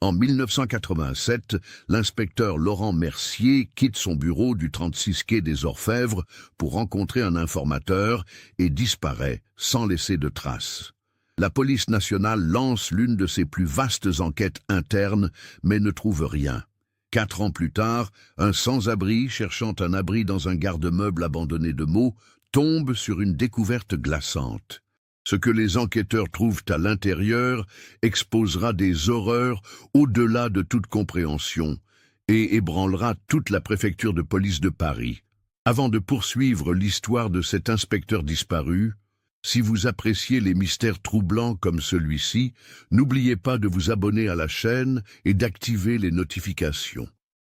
En 1987, l'inspecteur Laurent Mercier quitte son bureau du 36 quai des Orfèvres pour rencontrer un informateur et disparaît sans laisser de traces. La police nationale lance l'une de ses plus vastes enquêtes internes, mais ne trouve rien. 4 ans plus tard, un sans-abri cherchant un abri dans un garde-meuble abandonné de Meaux tombe sur une découverte glaçante. Ce que les enquêteurs trouvent à l'intérieur exposera des horreurs au-delà de toute compréhension et ébranlera toute la préfecture de police de Paris. Avant de poursuivre l'histoire de cet inspecteur disparu, si vous appréciez les mystères troublants comme celui-ci, n'oubliez pas de vous abonner à la chaîne et d'activer les notifications.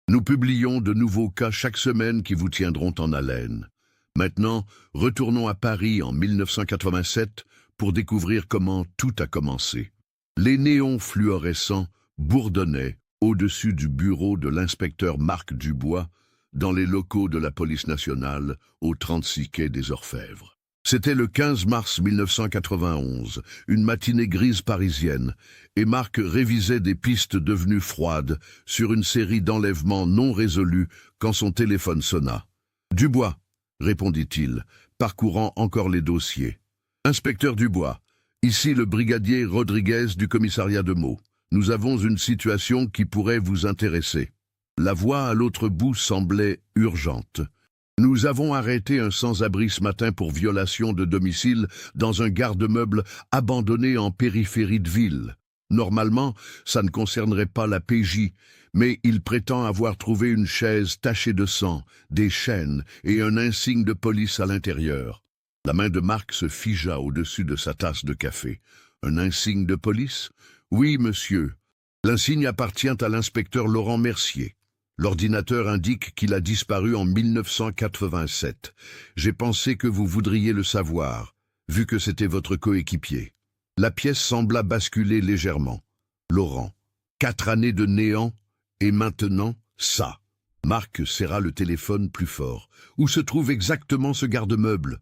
Nous publions de nouveaux cas chaque semaine qui vous tiendront en haleine. Maintenant, retournons à Paris en 1987 pour découvrir comment tout a commencé. Les néons fluorescents bourdonnaient au-dessus du bureau de l'inspecteur Marc Dubois dans les locaux de la police nationale au 36 quai des Orfèvres. C'était le 15 mars 1991, une matinée grise parisienne, et Marc révisait des pistes devenues froides sur une série d'enlèvements non résolus quand son téléphone sonna. « Dubois », répondit-il, parcourant encore les dossiers. « Inspecteur Dubois, ici le brigadier Rodriguez du commissariat de Meaux. Nous avons une situation qui pourrait vous intéresser. » La voix à l'autre bout semblait urgente. « Nous avons arrêté un sans-abri ce matin pour violation de domicile dans un garde-meuble abandonné en périphérie de ville. Normalement, ça ne concernerait pas la PJ, mais il prétend avoir trouvé une chaise tachée de sang, des chaînes et un insigne de police à l'intérieur. » La main de Marc se figea au-dessus de sa tasse de café. « Un insigne de police ? Oui, monsieur. L'insigne appartient à l'inspecteur Laurent Mercier. L'ordinateur indique qu'il a disparu en 1987. J'ai pensé que vous voudriez le savoir, vu que c'était votre coéquipier. » La pièce sembla basculer légèrement. Laurent. 4 années de néant, et maintenant, ça. Marc serra le téléphone plus fort. Où se trouve exactement ce garde-meuble ?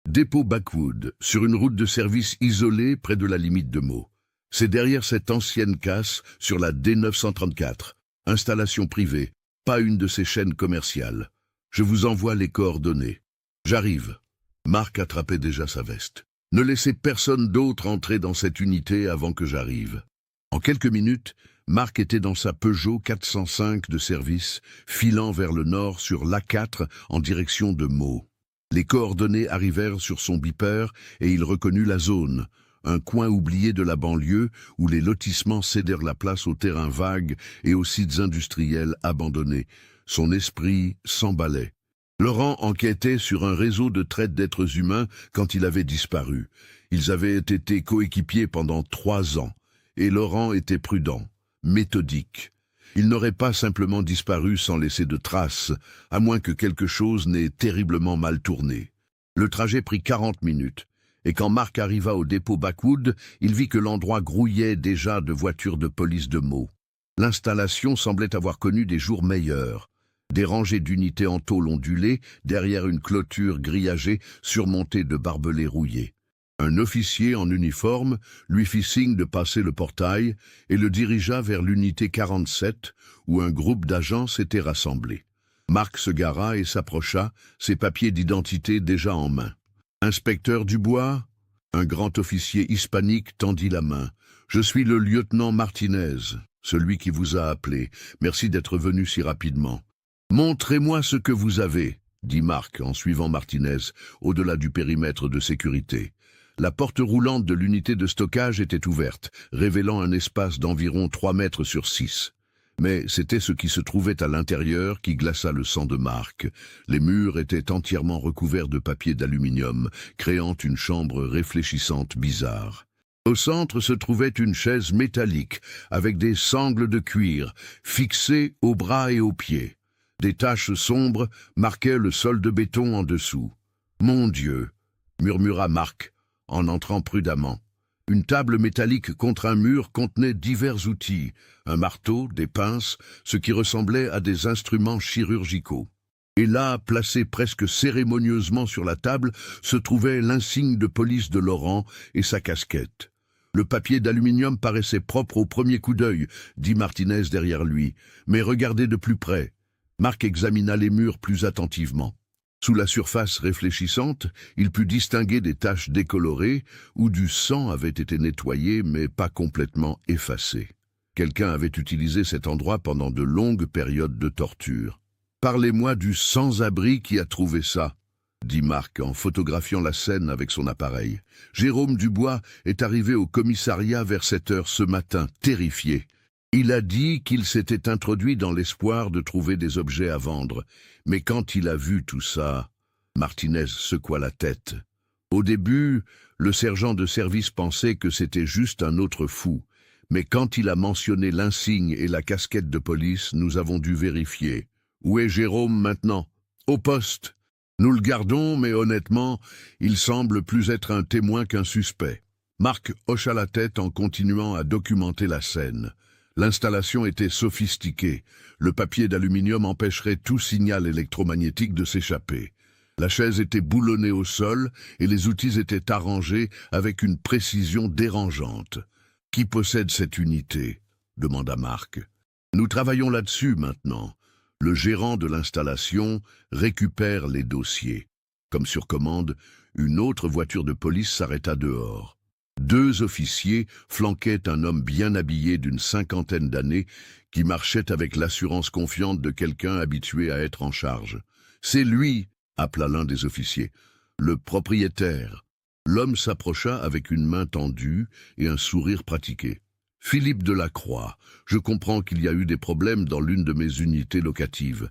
Dépôt Backwood, sur une route de service isolée près de la limite de Meaux. C'est derrière cette ancienne casse sur la D934. Installation privée, pas une de ces chaînes commerciales. Je vous envoie les coordonnées. J'arrive. Marc attrapait déjà sa veste. Ne laissez personne d'autre entrer dans cette unité avant que j'arrive. En quelques minutes, Marc était dans sa Peugeot 405 de service, filant vers le nord sur l'A4 en direction de Meaux. Les coordonnées arrivèrent sur son beeper et il reconnut la zone, un coin oublié de la banlieue où les lotissements cédèrent la place aux terrains vagues et aux sites industriels abandonnés. Son esprit s'emballait. Laurent enquêtait sur un réseau de traite d'êtres humains quand il avait disparu. Ils avaient été coéquipiers pendant 3 ans, et Laurent était prudent, méthodique. Il n'aurait pas simplement disparu sans laisser de traces, à moins que quelque chose n'ait terriblement mal tourné. Le trajet prit 40 minutes, et quand Marc arriva au dépôt Backwood, il vit que l'endroit grouillait déjà de voitures de police de Meaux. L'installation semblait avoir connu des jours meilleurs. Des rangées d'unités en tôle ondulées, derrière une clôture grillagée surmontée de barbelés rouillés. Un officier en uniforme lui fit signe de passer le portail et le dirigea vers l'unité 47, où un groupe d'agents s'était rassemblé. Marc se gara et s'approcha, ses papiers d'identité déjà en main. « Inspecteur Dubois ?» Un grand officier hispanique tendit la main. « Je suis le lieutenant Martinez, celui qui vous a appelé. Merci d'être venu si rapidement. »« Montrez-moi ce que vous avez, » dit Marc en suivant Martinez, au-delà du périmètre de sécurité. La porte roulante de l'unité de stockage était ouverte, révélant un espace d'environ 3 mètres sur 6. Mais c'était ce qui se trouvait à l'intérieur qui glaça le sang de Marc. Les murs étaient entièrement recouverts de papier d'aluminium, créant une chambre réfléchissante bizarre. Au centre se trouvait une chaise métallique, avec des sangles de cuir, fixées aux bras et aux pieds. Des taches sombres marquaient le sol de béton en dessous. « Mon Dieu !» murmura Marc, en entrant prudemment. Une table métallique contre un mur contenait divers outils, un marteau, des pinces, ce qui ressemblait à des instruments chirurgicaux. Et là, placé presque cérémonieusement sur la table, se trouvait l'insigne de police de Laurent et sa casquette. Le papier d'aluminium paraissait propre au premier coup d'œil, dit Martinez derrière lui. Mais regardez de plus près. Marc examina les murs plus attentivement. Sous la surface réfléchissante, il put distinguer des taches décolorées où du sang avait été nettoyé mais pas complètement effacé. Quelqu'un avait utilisé cet endroit pendant de longues périodes de torture. « Parlez-moi du sans-abri qui a trouvé ça », dit Marc en photographiant la scène avec son appareil. Jérôme Dubois est arrivé au commissariat vers 7 heures ce matin, terrifié. Il a dit qu'il s'était introduit dans l'espoir de trouver des objets à vendre. Mais quand il a vu tout ça, Martinez secoua la tête. Au début, le sergent de service pensait que c'était juste un autre fou. Mais quand il a mentionné l'insigne et la casquette de police, nous avons dû vérifier. Où est Jérôme maintenant? Au poste. Nous le gardons, mais honnêtement, il semble plus être un témoin qu'un suspect. Marc hocha la tête en continuant à documenter la scène. L'installation était sophistiquée. Le papier d'aluminium empêcherait tout signal électromagnétique de s'échapper. La chaise était boulonnée au sol et les outils étaient arrangés avec une précision dérangeante. « Qui possède cette unité ?» demanda Marc. « Nous travaillons là-dessus maintenant. Le gérant de l'installation récupère les dossiers. » Comme sur commande, une autre voiture de police s'arrêta dehors. 2 officiers flanquaient un homme bien habillé d'une 50aine d'années qui marchait avec l'assurance confiante de quelqu'un habitué à être en charge. « C'est lui !» appela l'un des officiers. « Le propriétaire. » L'homme s'approcha avec une main tendue et un sourire pratiqué. « Philippe Delacroix, je comprends qu'il y a eu des problèmes dans l'une de mes unités locatives. »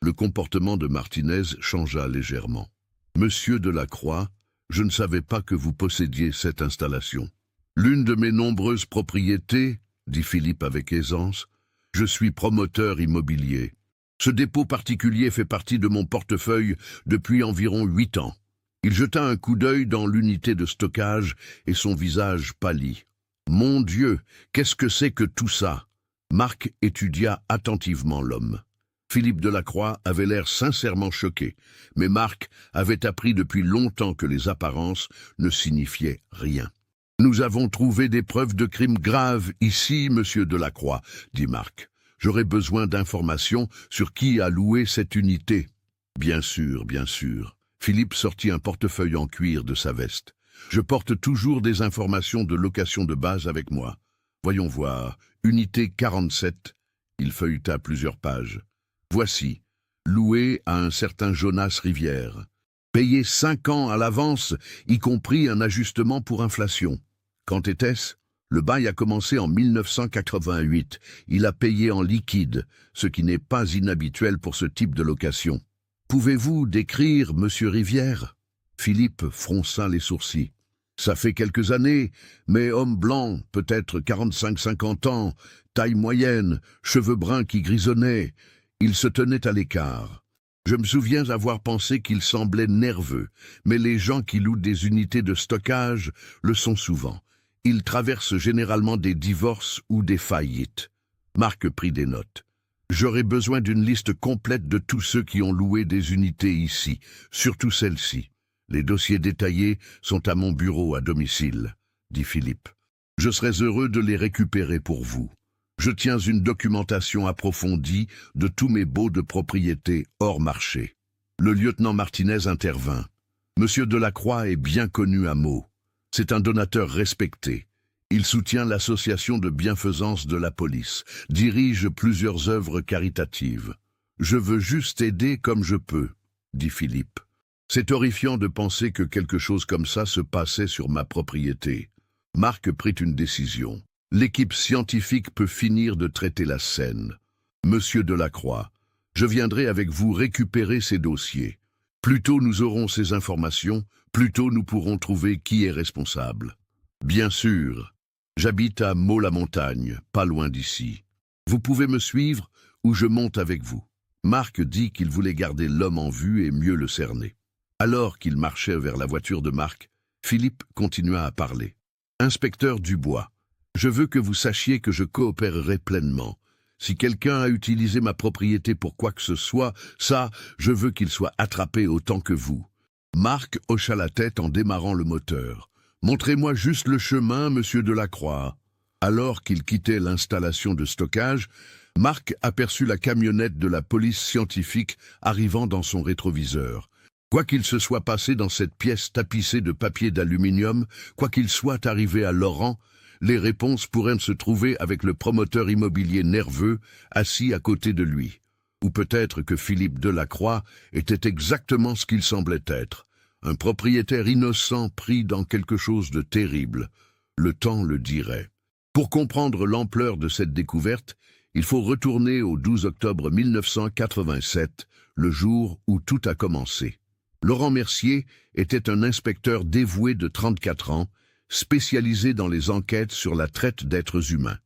Le comportement de Martinez changea légèrement. « Monsieur Delacroix, je ne savais pas que vous possédiez cette installation. »« L'une de mes nombreuses propriétés, » dit Philippe avec aisance, « je suis promoteur immobilier. Ce dépôt particulier fait partie de mon portefeuille depuis environ 8 ans. » Il jeta un coup d'œil dans l'unité de stockage et son visage pâlit. « Mon Dieu, qu'est-ce que c'est que tout ça ?» Marc étudia attentivement l'homme. Philippe Delacroix avait l'air sincèrement choqué, mais Marc avait appris depuis longtemps que les apparences ne signifiaient rien. « Nous avons trouvé des preuves de crimes graves ici, monsieur Delacroix, » dit Marc. « J'aurais besoin d'informations sur qui a loué cette unité. »« Bien sûr, bien sûr. » Philippe sortit un portefeuille en cuir de sa veste. « Je porte toujours des informations de location de base avec moi. Voyons voir, unité 47. » Il feuilleta plusieurs pages. « Voici, loué à un certain Jonas Rivière. Payé 5 ans à l'avance, y compris un ajustement pour inflation. Quand était-ce? Le bail a commencé en 1988. Il a payé en liquide, ce qui n'est pas inhabituel pour ce type de location. Pouvez-vous décrire Monsieur Rivière ?» Philippe fronça les sourcils. « Ça fait quelques années, mais homme blanc, peut-être 45-50 ans, taille moyenne, cheveux bruns qui grisonnaient. Il se tenait à l'écart. Je me souviens avoir pensé qu'il semblait nerveux, mais les gens qui louent des unités de stockage le sont souvent. Ils traversent généralement des divorces ou des faillites. » Marc prit des notes. « J'aurais besoin d'une liste complète de tous ceux qui ont loué des unités ici, surtout celle-ci. Les dossiers détaillés sont à mon bureau à domicile, » dit Philippe. « Je serais heureux de les récupérer pour vous. Je tiens une documentation approfondie de tous mes baux de propriété hors marché. » Le lieutenant Martinez intervint. « Monsieur Delacroix est bien connu à Meaux. C'est un donateur respecté. Il soutient l'association de bienfaisance de la police, dirige plusieurs œuvres caritatives. Je veux juste aider comme je peux, » dit Philippe. « C'est horrifiant de penser que quelque chose comme ça se passait sur ma propriété. » Marc prit une décision. L'équipe scientifique peut finir de traiter la scène. Monsieur Delacroix, je viendrai avec vous récupérer ces dossiers. Plus tôt nous aurons ces informations, plus tôt nous pourrons trouver qui est responsable. Bien sûr. J'habite à Meaux-la-Montagne, pas loin d'ici. Vous pouvez me suivre ou je monte avec vous. » Marc dit qu'il voulait garder l'homme en vue et mieux le cerner. Alors qu'il marchait vers la voiture de Marc, Philippe continua à parler. « Inspecteur Dubois, je veux que vous sachiez que je coopérerai pleinement. Si quelqu'un a utilisé ma propriété pour quoi que ce soit, ça, je veux qu'il soit attrapé autant que vous. » Marc hocha la tête en démarrant le moteur. Montrez-moi juste le chemin, monsieur Delacroix. » Alors qu'il quittait l'installation de stockage, Marc aperçut la camionnette de la police scientifique arrivant dans son rétroviseur. Quoi qu'il se soit passé dans cette pièce tapissée de papier d'aluminium, quoi qu'il soit arrivé à Laurent, les réponses pourraient se trouver avec le promoteur immobilier nerveux assis à côté de lui. Ou peut-être que Philippe Delacroix était exactement ce qu'il semblait être, un propriétaire innocent pris dans quelque chose de terrible. Le temps le dirait. Pour comprendre l'ampleur de cette découverte, il faut retourner au 12 octobre 1987, le jour où tout a commencé. Laurent Mercier était un inspecteur dévoué de 34 ans, spécialisé dans les enquêtes sur la traite d'êtres humains.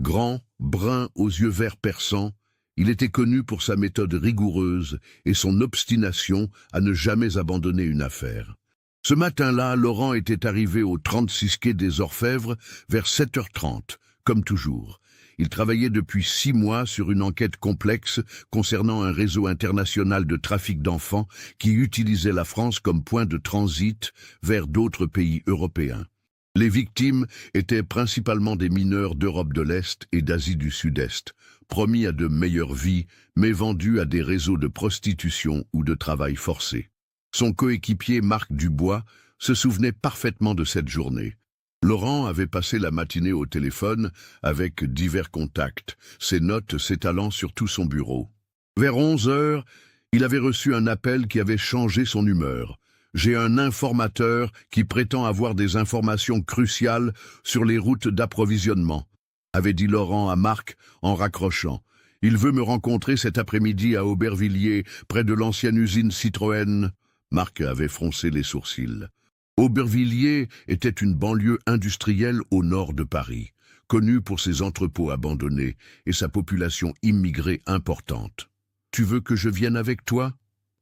Grand, brun aux yeux verts perçants, il était connu pour sa méthode rigoureuse et son obstination à ne jamais abandonner une affaire. Ce matin-là, Laurent était arrivé au 36 quai des Orfèvres vers 7h30, comme toujours. Il travaillait depuis 6 mois sur une enquête complexe concernant un réseau international de trafic d'enfants qui utilisait la France comme point de transit vers d'autres pays européens. Les victimes étaient principalement des mineurs d'Europe de l'Est et d'Asie du Sud-Est, promis à de meilleures vies, mais vendus à des réseaux de prostitution ou de travail forcé. Son coéquipier Marc Dubois se souvenait parfaitement de cette journée. Laurent avait passé la matinée au téléphone avec divers contacts, ses notes s'étalant sur tout son bureau. Vers 11h, il avait reçu un appel qui avait changé son humeur. « J'ai un informateur qui prétend avoir des informations cruciales sur les routes d'approvisionnement », avait dit Laurent à Marc en raccrochant. « Il veut me rencontrer cet après-midi à Aubervilliers, près de l'ancienne usine Citroën. » Marc avait froncé les sourcils. Aubervilliers était une banlieue industrielle au nord de Paris, connue pour ses entrepôts abandonnés et sa population immigrée importante. « Tu veux que je vienne avec toi ?»«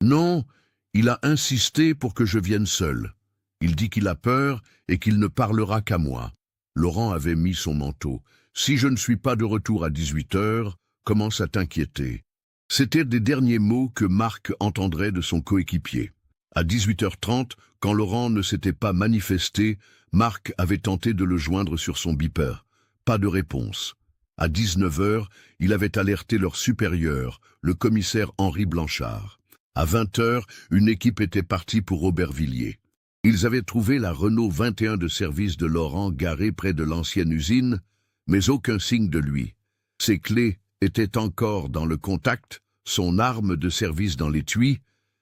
Non, il a insisté pour que je vienne seul. Il dit qu'il a peur et qu'il ne parlera qu'à moi. » Laurent avait mis son manteau. « Si je ne suis pas de retour à 18h, commence à t'inquiéter. » C'étaient des derniers mots que Marc entendrait de son coéquipier. À 18h30, quand Laurent ne s'était pas manifesté, Marc avait tenté de le joindre sur son beeper. Pas de réponse. À 19h, il avait alerté leur supérieur, le commissaire Henri Blanchard. À 20h, une équipe était partie pour Aubervilliers. Ils avaient trouvé la Renault 21 de service de Laurent garée près de l'ancienne usine, mais aucun signe de lui. Ses clés étaient encore dans le contact, son arme de service dans l'étui,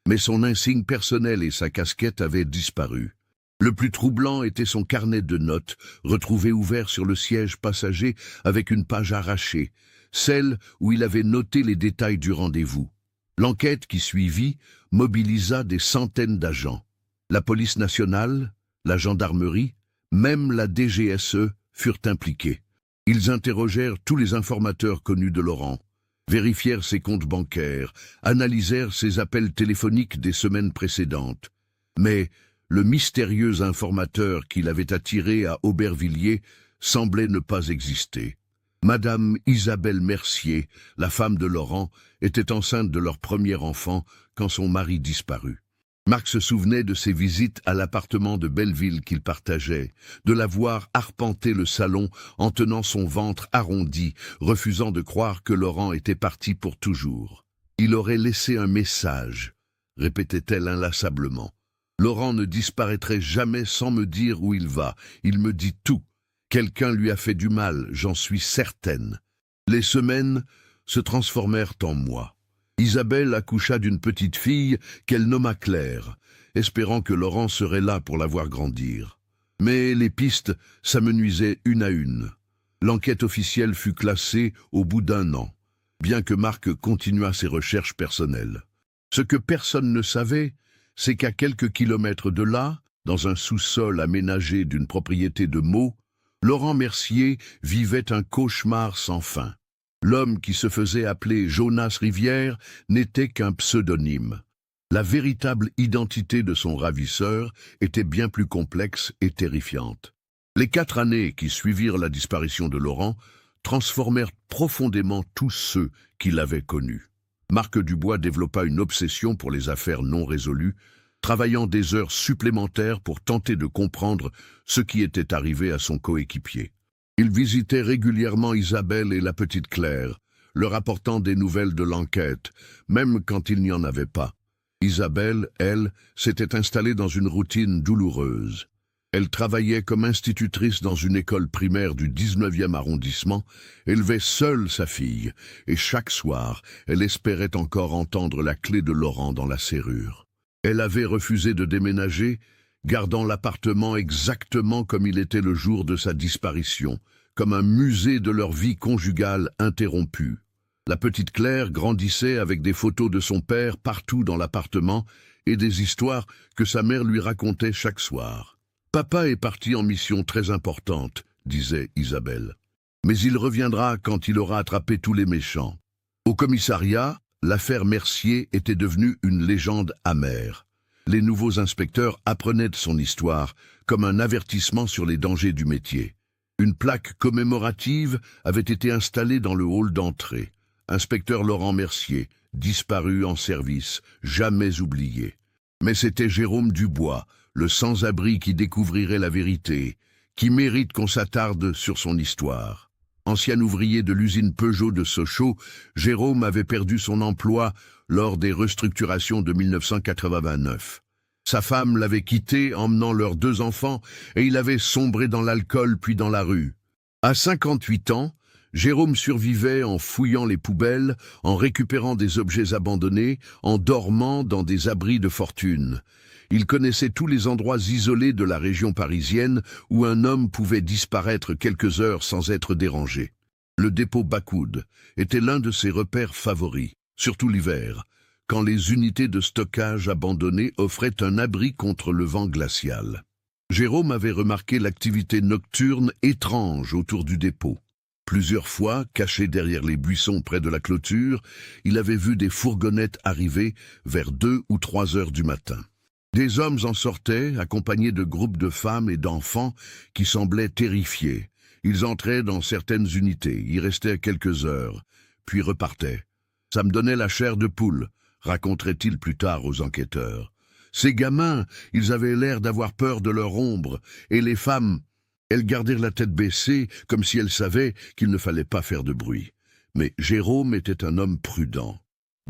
mais son insigne personnel et sa casquette avaient disparu. Le plus troublant était son carnet de notes, retrouvé ouvert sur le siège passager avec une page arrachée, celle où il avait noté les détails du rendez-vous. L'enquête qui suivit mobilisa des centaines d'agents. La police nationale, la gendarmerie, même la DGSE furent impliqués. Ils interrogèrent tous les informateurs connus de Laurent, vérifièrent ses comptes bancaires, analysèrent ses appels téléphoniques des semaines précédentes. Mais le mystérieux informateur qui l'avait attiré à Aubervilliers semblait ne pas exister. Madame Isabelle Mercier, la femme de Laurent, était enceinte de leur premier enfant quand son mari disparut. Marc se souvenait de ses visites à l'appartement de Belleville qu'il partageait, de la voir arpenter le salon en tenant son ventre arrondi, refusant de croire que Laurent était parti pour toujours. « Il aurait laissé un message », répétait-elle inlassablement. « Laurent ne disparaîtrait jamais sans me dire où il va. Il me dit tout. Quelqu'un lui a fait du mal, j'en suis certaine. » Les semaines se transformèrent en mois. Isabelle accoucha d'une petite fille qu'elle nomma Claire, espérant que Laurent serait là pour la voir grandir. Mais les pistes s'amenuisaient une à une. L'enquête officielle fut classée au bout d'1 an, bien que Marc continuât ses recherches personnelles. Ce que personne ne savait, c'est qu'à quelques kilomètres de là, dans un sous-sol aménagé d'une propriété de Meaux, Laurent Mercier vivait un cauchemar sans fin. L'homme qui se faisait appeler Jonas Rivière n'était qu'un pseudonyme. La véritable identité de son ravisseur était bien plus complexe et terrifiante. Les 4 années qui suivirent la disparition de Laurent transformèrent profondément tous ceux qui l'avaient connu. Marc Dubois développa une obsession pour les affaires non résolues, travaillant des heures supplémentaires pour tenter de comprendre ce qui était arrivé à son coéquipier. Il visitait régulièrement Isabelle et la petite Claire, leur apportant des nouvelles de l'enquête, même quand il n'y en avait pas. Isabelle, elle, s'était installée dans une routine douloureuse. Elle travaillait comme institutrice dans une école primaire du 19e arrondissement, élevait seule sa fille, et chaque soir, elle espérait encore entendre la clé de Laurent dans la serrure. Elle avait refusé de déménager, gardant l'appartement exactement comme il était le jour de sa disparition, comme un musée de leur vie conjugale interrompue. La petite Claire grandissait avec des photos de son père partout dans l'appartement et des histoires que sa mère lui racontait chaque soir. « Papa est parti en mission très importante », disait Isabelle. « Mais il reviendra quand il aura attrapé tous les méchants. » Au commissariat, l'affaire Mercier était devenue une légende amère. Les nouveaux inspecteurs apprenaient de son histoire comme un avertissement sur les dangers du métier. Une plaque commémorative avait été installée dans le hall d'entrée. Inspecteur Laurent Mercier, disparu en service, jamais oublié. Mais c'était Jérôme Dubois, le sans-abri qui découvrirait la vérité, qui mérite qu'on s'attarde sur son histoire. Ancien ouvrier de l'usine Peugeot de Sochaux, Jérôme avait perdu son emploi lors des restructurations de 1989. Sa femme l'avait quitté, emmenant leurs 2 enfants, et il avait sombré dans l'alcool puis dans la rue. À 58 ans, Jérôme survivait en fouillant les poubelles, en récupérant des objets abandonnés, en dormant dans des abris de fortune. Il connaissait tous les endroits isolés de la région parisienne où un homme pouvait disparaître quelques heures sans être dérangé. Le dépôt Bacoud était l'un de ses repères favoris, surtout l'hiver, quand les unités de stockage abandonnées offraient un abri contre le vent glacial. Jérôme avait remarqué l'activité nocturne étrange autour du dépôt. Plusieurs fois, caché derrière les buissons près de la clôture, il avait vu des fourgonnettes arriver vers 2 ou 3 heures du matin. Des hommes en sortaient, accompagnés de groupes de femmes et d'enfants qui semblaient terrifiés. Ils entraient dans certaines unités, y restaient quelques heures, puis repartaient. « Ça me donnait la chair de poule », raconterait-il plus tard aux enquêteurs. Ces gamins, ils avaient l'air d'avoir peur de leur ombre, et les femmes, elles gardèrent la tête baissée, comme si elles savaient qu'il ne fallait pas faire de bruit. Mais Jérôme était un homme prudent.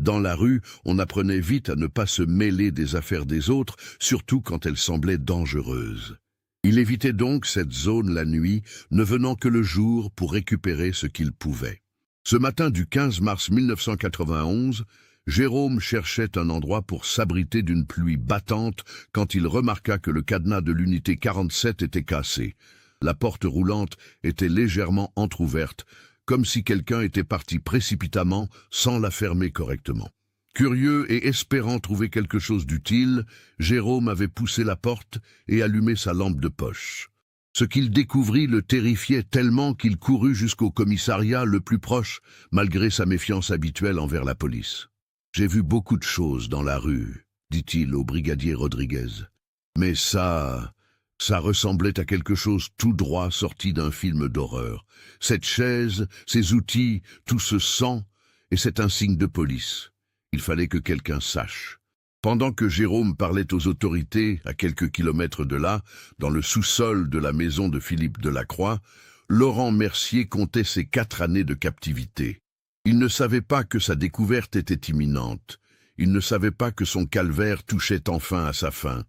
Dans la rue, on apprenait vite à ne pas se mêler des affaires des autres, surtout quand elles semblaient dangereuses. Il évitait donc cette zone la nuit, ne venant que le jour pour récupérer ce qu'il pouvait. Ce matin du 15 mars 1991, Jérôme cherchait un endroit pour s'abriter d'une pluie battante quand il remarqua que le cadenas de l'unité 47 était cassé. La porte roulante était légèrement entr'ouverte, comme si quelqu'un était parti précipitamment sans la fermer correctement. Curieux et espérant trouver quelque chose d'utile, Jérôme avait poussé la porte et allumé sa lampe de poche. Ce qu'il découvrit le terrifiait tellement qu'il courut jusqu'au commissariat le plus proche, malgré sa méfiance habituelle envers la police. « J'ai vu beaucoup de choses dans la rue », dit-il au brigadier Rodriguez. « Mais ça ressemblait à quelque chose tout droit sorti d'un film d'horreur. Cette chaise, ces outils, tout ce sang, et cet insigne de police. Il fallait que quelqu'un sache. » Pendant que Jérôme parlait aux autorités, à quelques kilomètres de là, dans le sous-sol de la maison de Philippe Delacroix, Laurent Mercier comptait ses 4 années de captivité. Il ne savait pas que sa découverte était imminente. Il ne savait pas que son calvaire touchait enfin à sa fin.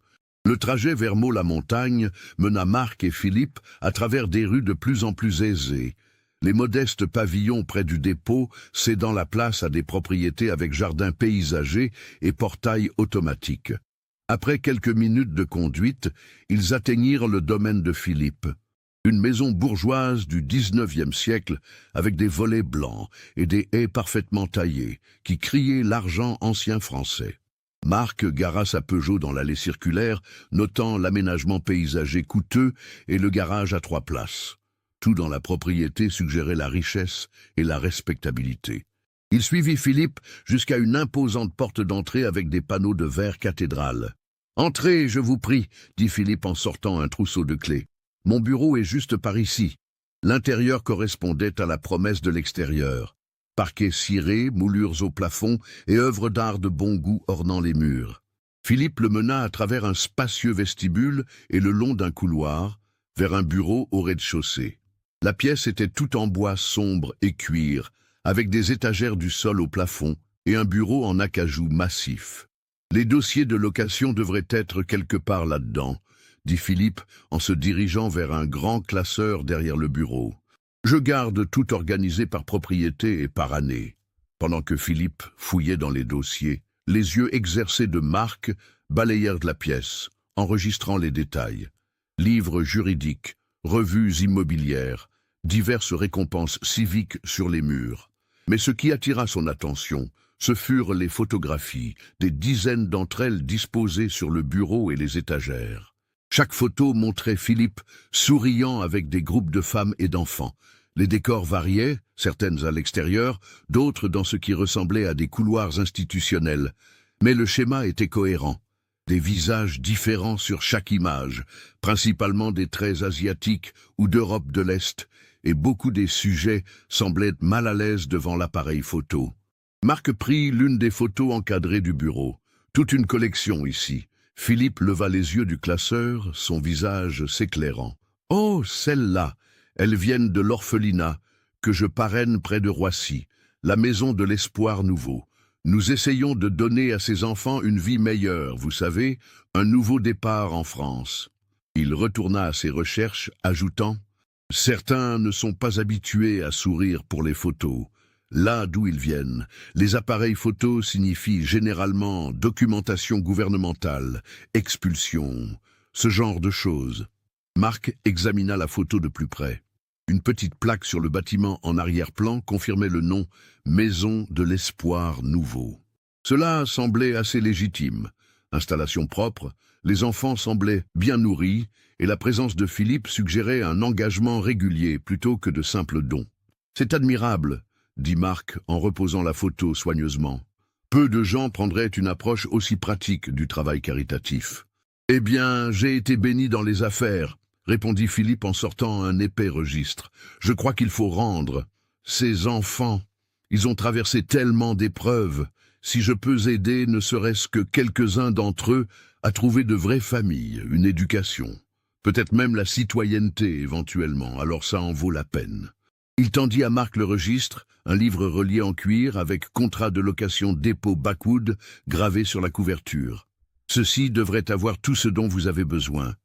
Le trajet vers Meaux-la-Montagne mena Marc et Philippe à travers des rues de plus en plus aisées, les modestes pavillons près du dépôt cédant la place à des propriétés avec jardins paysagers et portails automatiques. Après quelques minutes de conduite, ils atteignirent le domaine de Philippe, une maison bourgeoise du 19e siècle avec des volets blancs et des haies parfaitement taillées qui criaient l'argent ancien français. Marc gara sa Peugeot dans l'allée circulaire, notant l'aménagement paysager coûteux et le garage à 3 places. Tout dans la propriété suggérait la richesse et la respectabilité. Il suivit Philippe jusqu'à une imposante porte d'entrée avec des panneaux de verre cathédrale. « Entrez, je vous prie », dit Philippe en sortant un trousseau de clés. « Mon bureau est juste par ici. » L'intérieur correspondait à la promesse de l'extérieur. Parquet ciré, moulures au plafond et œuvres d'art de bon goût ornant les murs. Philippe le mena à travers un spacieux vestibule et le long d'un couloir, vers un bureau au rez-de-chaussée. La pièce était toute en bois sombre et cuir, avec des étagères du sol au plafond et un bureau en acajou massif. Les dossiers de location devraient être quelque part là-dedans, dit Philippe en se dirigeant vers un grand classeur derrière le bureau. Je garde tout organisé par propriété et par année. Pendant que Philippe fouillait dans les dossiers, les yeux exercés de Marc balayèrent de la pièce, enregistrant les détails. Livres juridiques, revues immobilières, diverses récompenses civiques sur les murs. Mais ce qui attira son attention, ce furent les photographies, des dizaines d'entre elles disposées sur le bureau et les étagères. Chaque photo montrait Philippe souriant avec des groupes de femmes et d'enfants. Les décors variaient, certaines à l'extérieur, d'autres dans ce qui ressemblait à des couloirs institutionnels. Mais le schéma était cohérent. Des visages différents sur chaque image, principalement des traits asiatiques ou d'Europe de l'Est, et beaucoup des sujets semblaient mal à l'aise devant l'appareil photo. Marc prit l'une des photos encadrées du bureau. Toute une collection ici. Philippe leva les yeux du classeur, son visage s'éclairant. « Oh, celles-là, elles viennent de l'orphelinat, que je parraine près de Roissy, la maison de l'espoir nouveau. Nous essayons de donner à ces enfants une vie meilleure, vous savez, un nouveau départ en France. » Il retourna à ses recherches, ajoutant « Certains ne sont pas habitués à sourire pour les photos. Là d'où ils viennent, les appareils photos signifient généralement documentation gouvernementale, expulsion, ce genre de choses. » Marc examina la photo de plus près. Une petite plaque sur le bâtiment en arrière-plan confirmait le nom « Maison de l'Espoir Nouveau ». Cela semblait assez légitime. Installation propre, les enfants semblaient bien nourris et la présence de Philippe suggérait un engagement régulier plutôt que de simples dons. « C'est admirable », dit Marc en reposant la photo soigneusement. Peu de gens prendraient une approche aussi pratique du travail caritatif. « Eh bien, j'ai été béni dans les affaires », répondit Philippe en sortant un épais registre. « Je crois qu'il faut rendre. Ces enfants, ils ont traversé tellement d'épreuves. Si je peux aider ne serait-ce que quelques-uns d'entre eux à trouver de vraies familles, une éducation, peut-être même la citoyenneté éventuellement, alors ça en vaut la peine. » Il tendit à Marc le registre, un livre relié en cuir avec contrat de location dépôt Backwood gravé sur la couverture. Ceci devrait avoir tout ce dont vous avez besoin.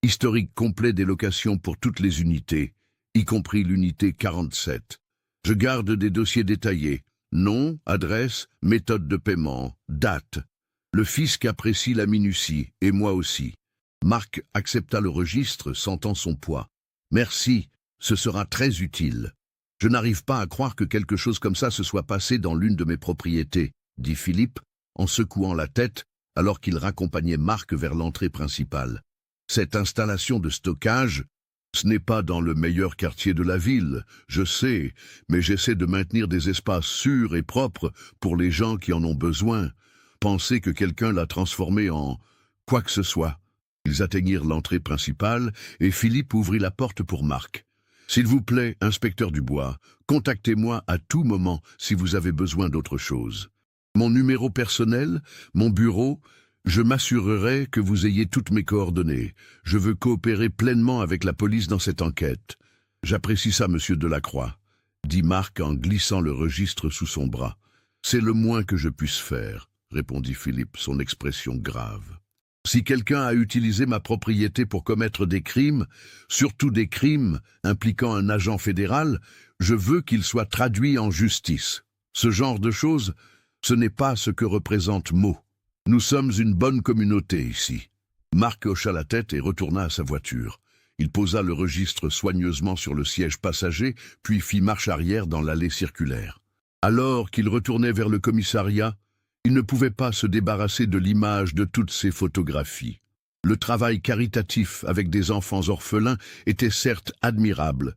Historique complet des locations pour toutes les unités, y compris l'unité 47. Je garde des dossiers détaillés. Nom, adresse, méthode de paiement, date. Le fisc apprécie la minutie, et moi aussi. Marc accepta le registre, sentant son poids. Merci, ce sera très utile. Je n'arrive pas à croire que quelque chose comme ça se soit passé dans l'une de mes propriétés, dit Philippe, en secouant la tête, alors qu'il raccompagnait Marc vers l'entrée principale. Cette installation de stockage, ce n'est pas dans le meilleur quartier de la ville, je sais, mais j'essaie de maintenir des espaces sûrs et propres pour les gens qui en ont besoin. Pensez que quelqu'un l'a transformé en quoi que ce soit. Ils atteignirent l'entrée principale et Philippe ouvrit la porte pour Marc. « S'il vous plaît, inspecteur Dubois, contactez-moi à tout moment si vous avez besoin d'autre chose. Mon numéro personnel, mon bureau, je m'assurerai que vous ayez toutes mes coordonnées. Je veux coopérer pleinement avec la police dans cette enquête. J'apprécie ça, monsieur Delacroix, » dit Marc en glissant le registre sous son bras. « C'est le moins que je puisse faire, » répondit Philippe, son expression grave. Si quelqu'un a utilisé ma propriété pour commettre des crimes, surtout des crimes impliquant un agent fédéral, je veux qu'il soit traduit en justice. Ce genre de choses, ce n'est pas ce que représente Meaux. Nous sommes une bonne communauté ici. » Marc hocha la tête et retourna à sa voiture. Il posa le registre soigneusement sur le siège passager, puis fit marche arrière dans l'allée circulaire. Alors qu'il retournait vers le commissariat, il ne pouvait pas se débarrasser de l'image de toutes ces photographies. Le travail caritatif avec des enfants orphelins était certes admirable,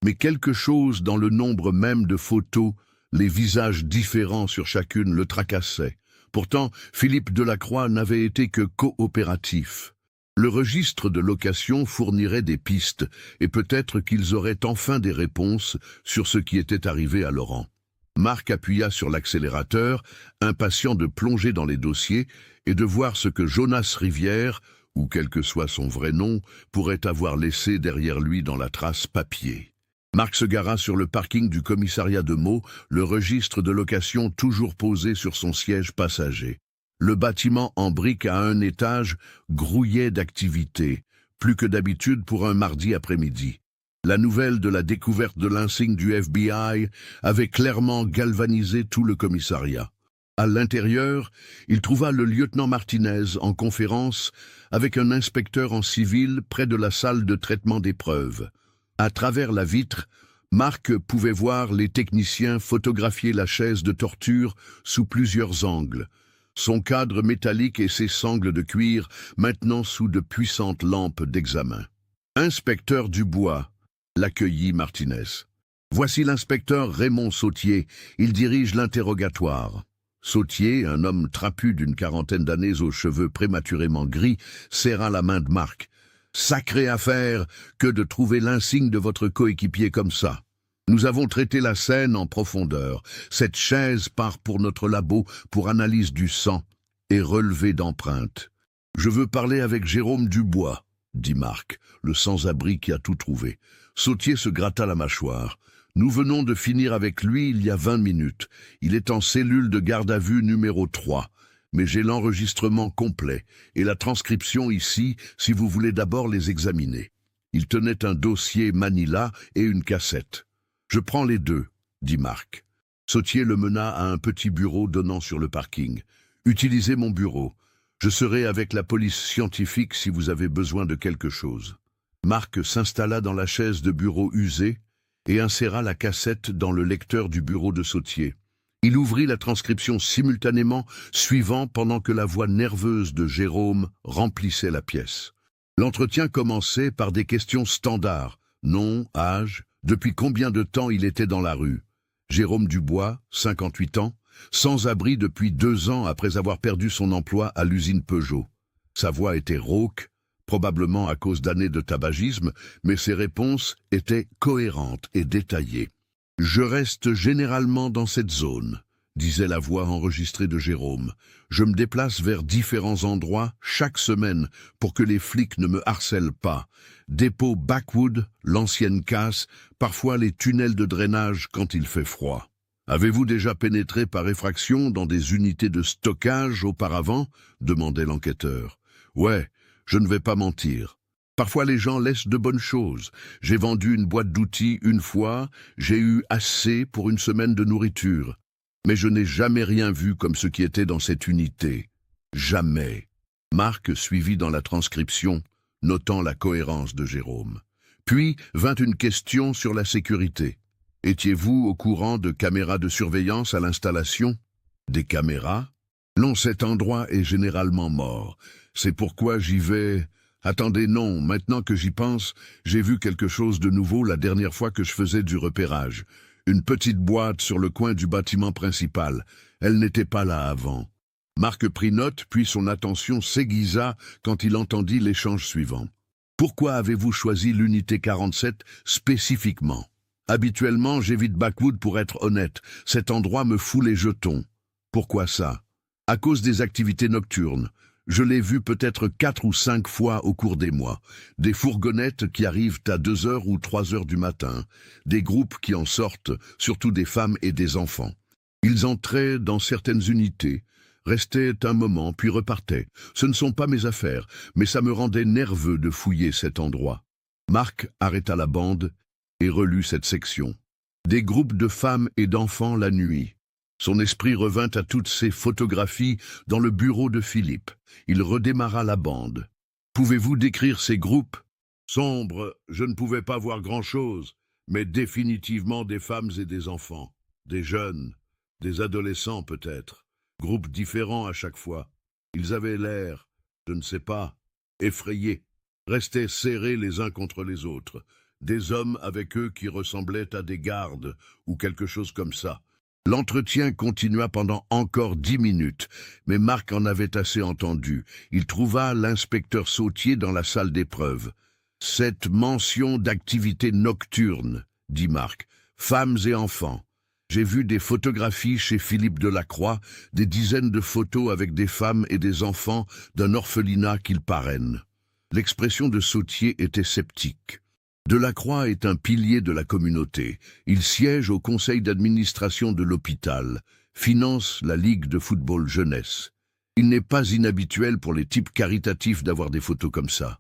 mais quelque chose dans le nombre même de photos, les visages différents sur chacune le tracassait. Pourtant, Philippe Delacroix n'avait été que coopératif. Le registre de location fournirait des pistes, et peut-être qu'ils auraient enfin des réponses sur ce qui était arrivé à Laurent. Marc appuya sur l'accélérateur, impatient de plonger dans les dossiers et de voir ce que Jonas Rivière, ou quel que soit son vrai nom, pourrait avoir laissé derrière lui dans la trace papier. Marc se gara sur le parking du commissariat de Meaux, le registre de location toujours posé sur son siège passager. Le bâtiment en briques à un étage grouillait d'activité, plus que d'habitude pour un mardi après-midi. La nouvelle de la découverte de l'insigne du FBI avait clairement galvanisé tout le commissariat. À l'intérieur, il trouva le lieutenant Martinez en conférence avec un inspecteur en civil près de la salle de traitement des preuves. À travers la vitre, Marc pouvait voir les techniciens photographier la chaise de torture sous plusieurs angles. Son cadre métallique et ses sangles de cuir maintenant sous de puissantes lampes d'examen. « Inspecteur Dubois », l'accueillit Martinez. « Voici l'inspecteur Raymond Sautier, il dirige l'interrogatoire. » Sautier, un homme trapu d'une quarantaine d'années aux cheveux prématurément gris, serra la main de Marc. « Sacrée affaire que de trouver l'insigne de votre coéquipier comme ça. Nous avons traité la scène en profondeur. Cette chaise part pour notre labo pour analyse du sang et relevé d'empreintes. Je veux parler avec Jérôme Dubois, dit Marc, le sans-abri qui a tout trouvé. Sautier se gratta la mâchoire. Nous venons de finir avec lui il y a 20 minutes. Il est en cellule de garde à vue numéro 3. Mais j'ai l'enregistrement complet et la transcription ici si vous voulez d'abord les examiner. Il tenait un dossier Manila et une cassette. Je prends les deux, dit Marc. Sautier le mena à un petit bureau donnant sur le parking. Utilisez mon bureau. Je serai avec la police scientifique si vous avez besoin de quelque chose. Marc s'installa dans la chaise de bureau usée et inséra la cassette dans le lecteur du bureau de Sautier. Il ouvrit la transcription simultanément, suivant pendant que la voix nerveuse de Jérôme remplissait la pièce. L'entretien commençait par des questions standards. Nom, âge, depuis combien de temps il était dans la rue. Jérôme Dubois, 58 ans, sans abri depuis 2 ans après avoir perdu son emploi à l'usine Peugeot. Sa voix était rauque, probablement à cause d'années de tabagisme, mais ses réponses étaient cohérentes et détaillées. « Je reste généralement dans cette zone », disait la voix enregistrée de Jérôme. « Je me déplace vers différents endroits chaque semaine pour que les flics ne me harcèlent pas. Dépôt Backwood, l'ancienne casse, parfois les tunnels de drainage quand il fait froid. Avez-vous déjà pénétré par effraction dans des unités de stockage auparavant ?» demandait l'enquêteur. « Ouais, je ne vais pas mentir. Parfois les gens laissent de bonnes choses. J'ai vendu une boîte d'outils une fois, j'ai eu assez pour une semaine de nourriture. Mais je n'ai jamais rien vu comme ce qui était dans cette unité. Jamais. » Marc suivit dans la transcription, notant la cohérence de Jérôme. Puis vint une question sur la sécurité. « Étiez-vous au courant de caméras de surveillance à l'installation ?»« Des caméras ? Non, cet endroit est généralement mort. C'est pourquoi j'y vais... » Attendez, non, maintenant que j'y pense, j'ai vu quelque chose de nouveau la dernière fois que je faisais du repérage. Une petite boîte sur le coin du bâtiment principal. Elle n'était pas là avant. Marc prit note, puis son attention s'aiguisa quand il entendit l'échange suivant. « Pourquoi avez-vous choisi l'unité 47 spécifiquement ? Habituellement, j'évite Backwood pour être honnête. Cet endroit me fout les jetons. Pourquoi ça ? À cause des activités nocturnes. Je l'ai vu peut-être 4 ou 5 fois au cours des mois. Des fourgonnettes qui arrivent à 2 heures ou 3 heures du matin. Des groupes qui en sortent, surtout des femmes et des enfants. Ils entraient dans certaines unités, restaient un moment, puis repartaient. Ce ne sont pas mes affaires, mais ça me rendait nerveux de fouiller cet endroit. » Marc arrêta la bande et relut cette section. Des groupes de femmes et d'enfants la nuit. Son esprit revint à toutes ces photographies dans le bureau de Philippe. Il redémarra la bande. « Pouvez-vous décrire ces groupes ?»« Sombres, je ne pouvais pas voir grand-chose, mais définitivement des femmes et des enfants. Des jeunes, des adolescents peut-être. Groupes différents à chaque fois. Ils avaient l'air, je ne sais pas, effrayés. Restaient serrés les uns contre les autres. Des hommes avec eux qui ressemblaient à des gardes ou quelque chose comme ça. » L'entretien continua pendant encore 10 minutes, mais Marc en avait assez entendu. Il trouva l'inspecteur Sautier dans la salle d'épreuve. « Cette mention d'activité nocturne, dit Marc, femmes et enfants. J'ai vu des photographies chez Philippe Delacroix, des dizaines de photos avec des femmes et des enfants d'un orphelinat qu'il parraine. L'expression de Sautier était sceptique. Delacroix est un pilier de la communauté. Il siège au conseil d'administration de l'hôpital, finance la Ligue de football jeunesse. Il n'est pas inhabituel pour les types caritatifs d'avoir des photos comme ça.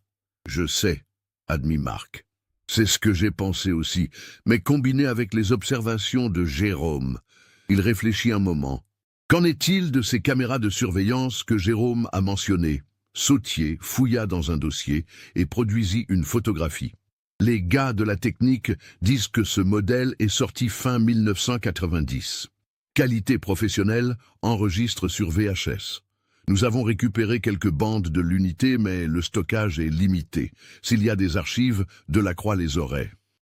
Je sais, admit Marc. C'est ce que j'ai pensé aussi, mais combiné avec les observations de Jérôme. Il réfléchit un moment. Qu'en est-il de ces caméras de surveillance que Jérôme a mentionnées? Sautier fouilla dans un dossier et produisit une photographie. Les gars de la technique disent que ce modèle est sorti fin 1990. Qualité professionnelle, enregistre sur VHS. Nous avons récupéré quelques bandes de l'unité, mais le stockage est limité. S'il y a des archives, Delacroix les aurait.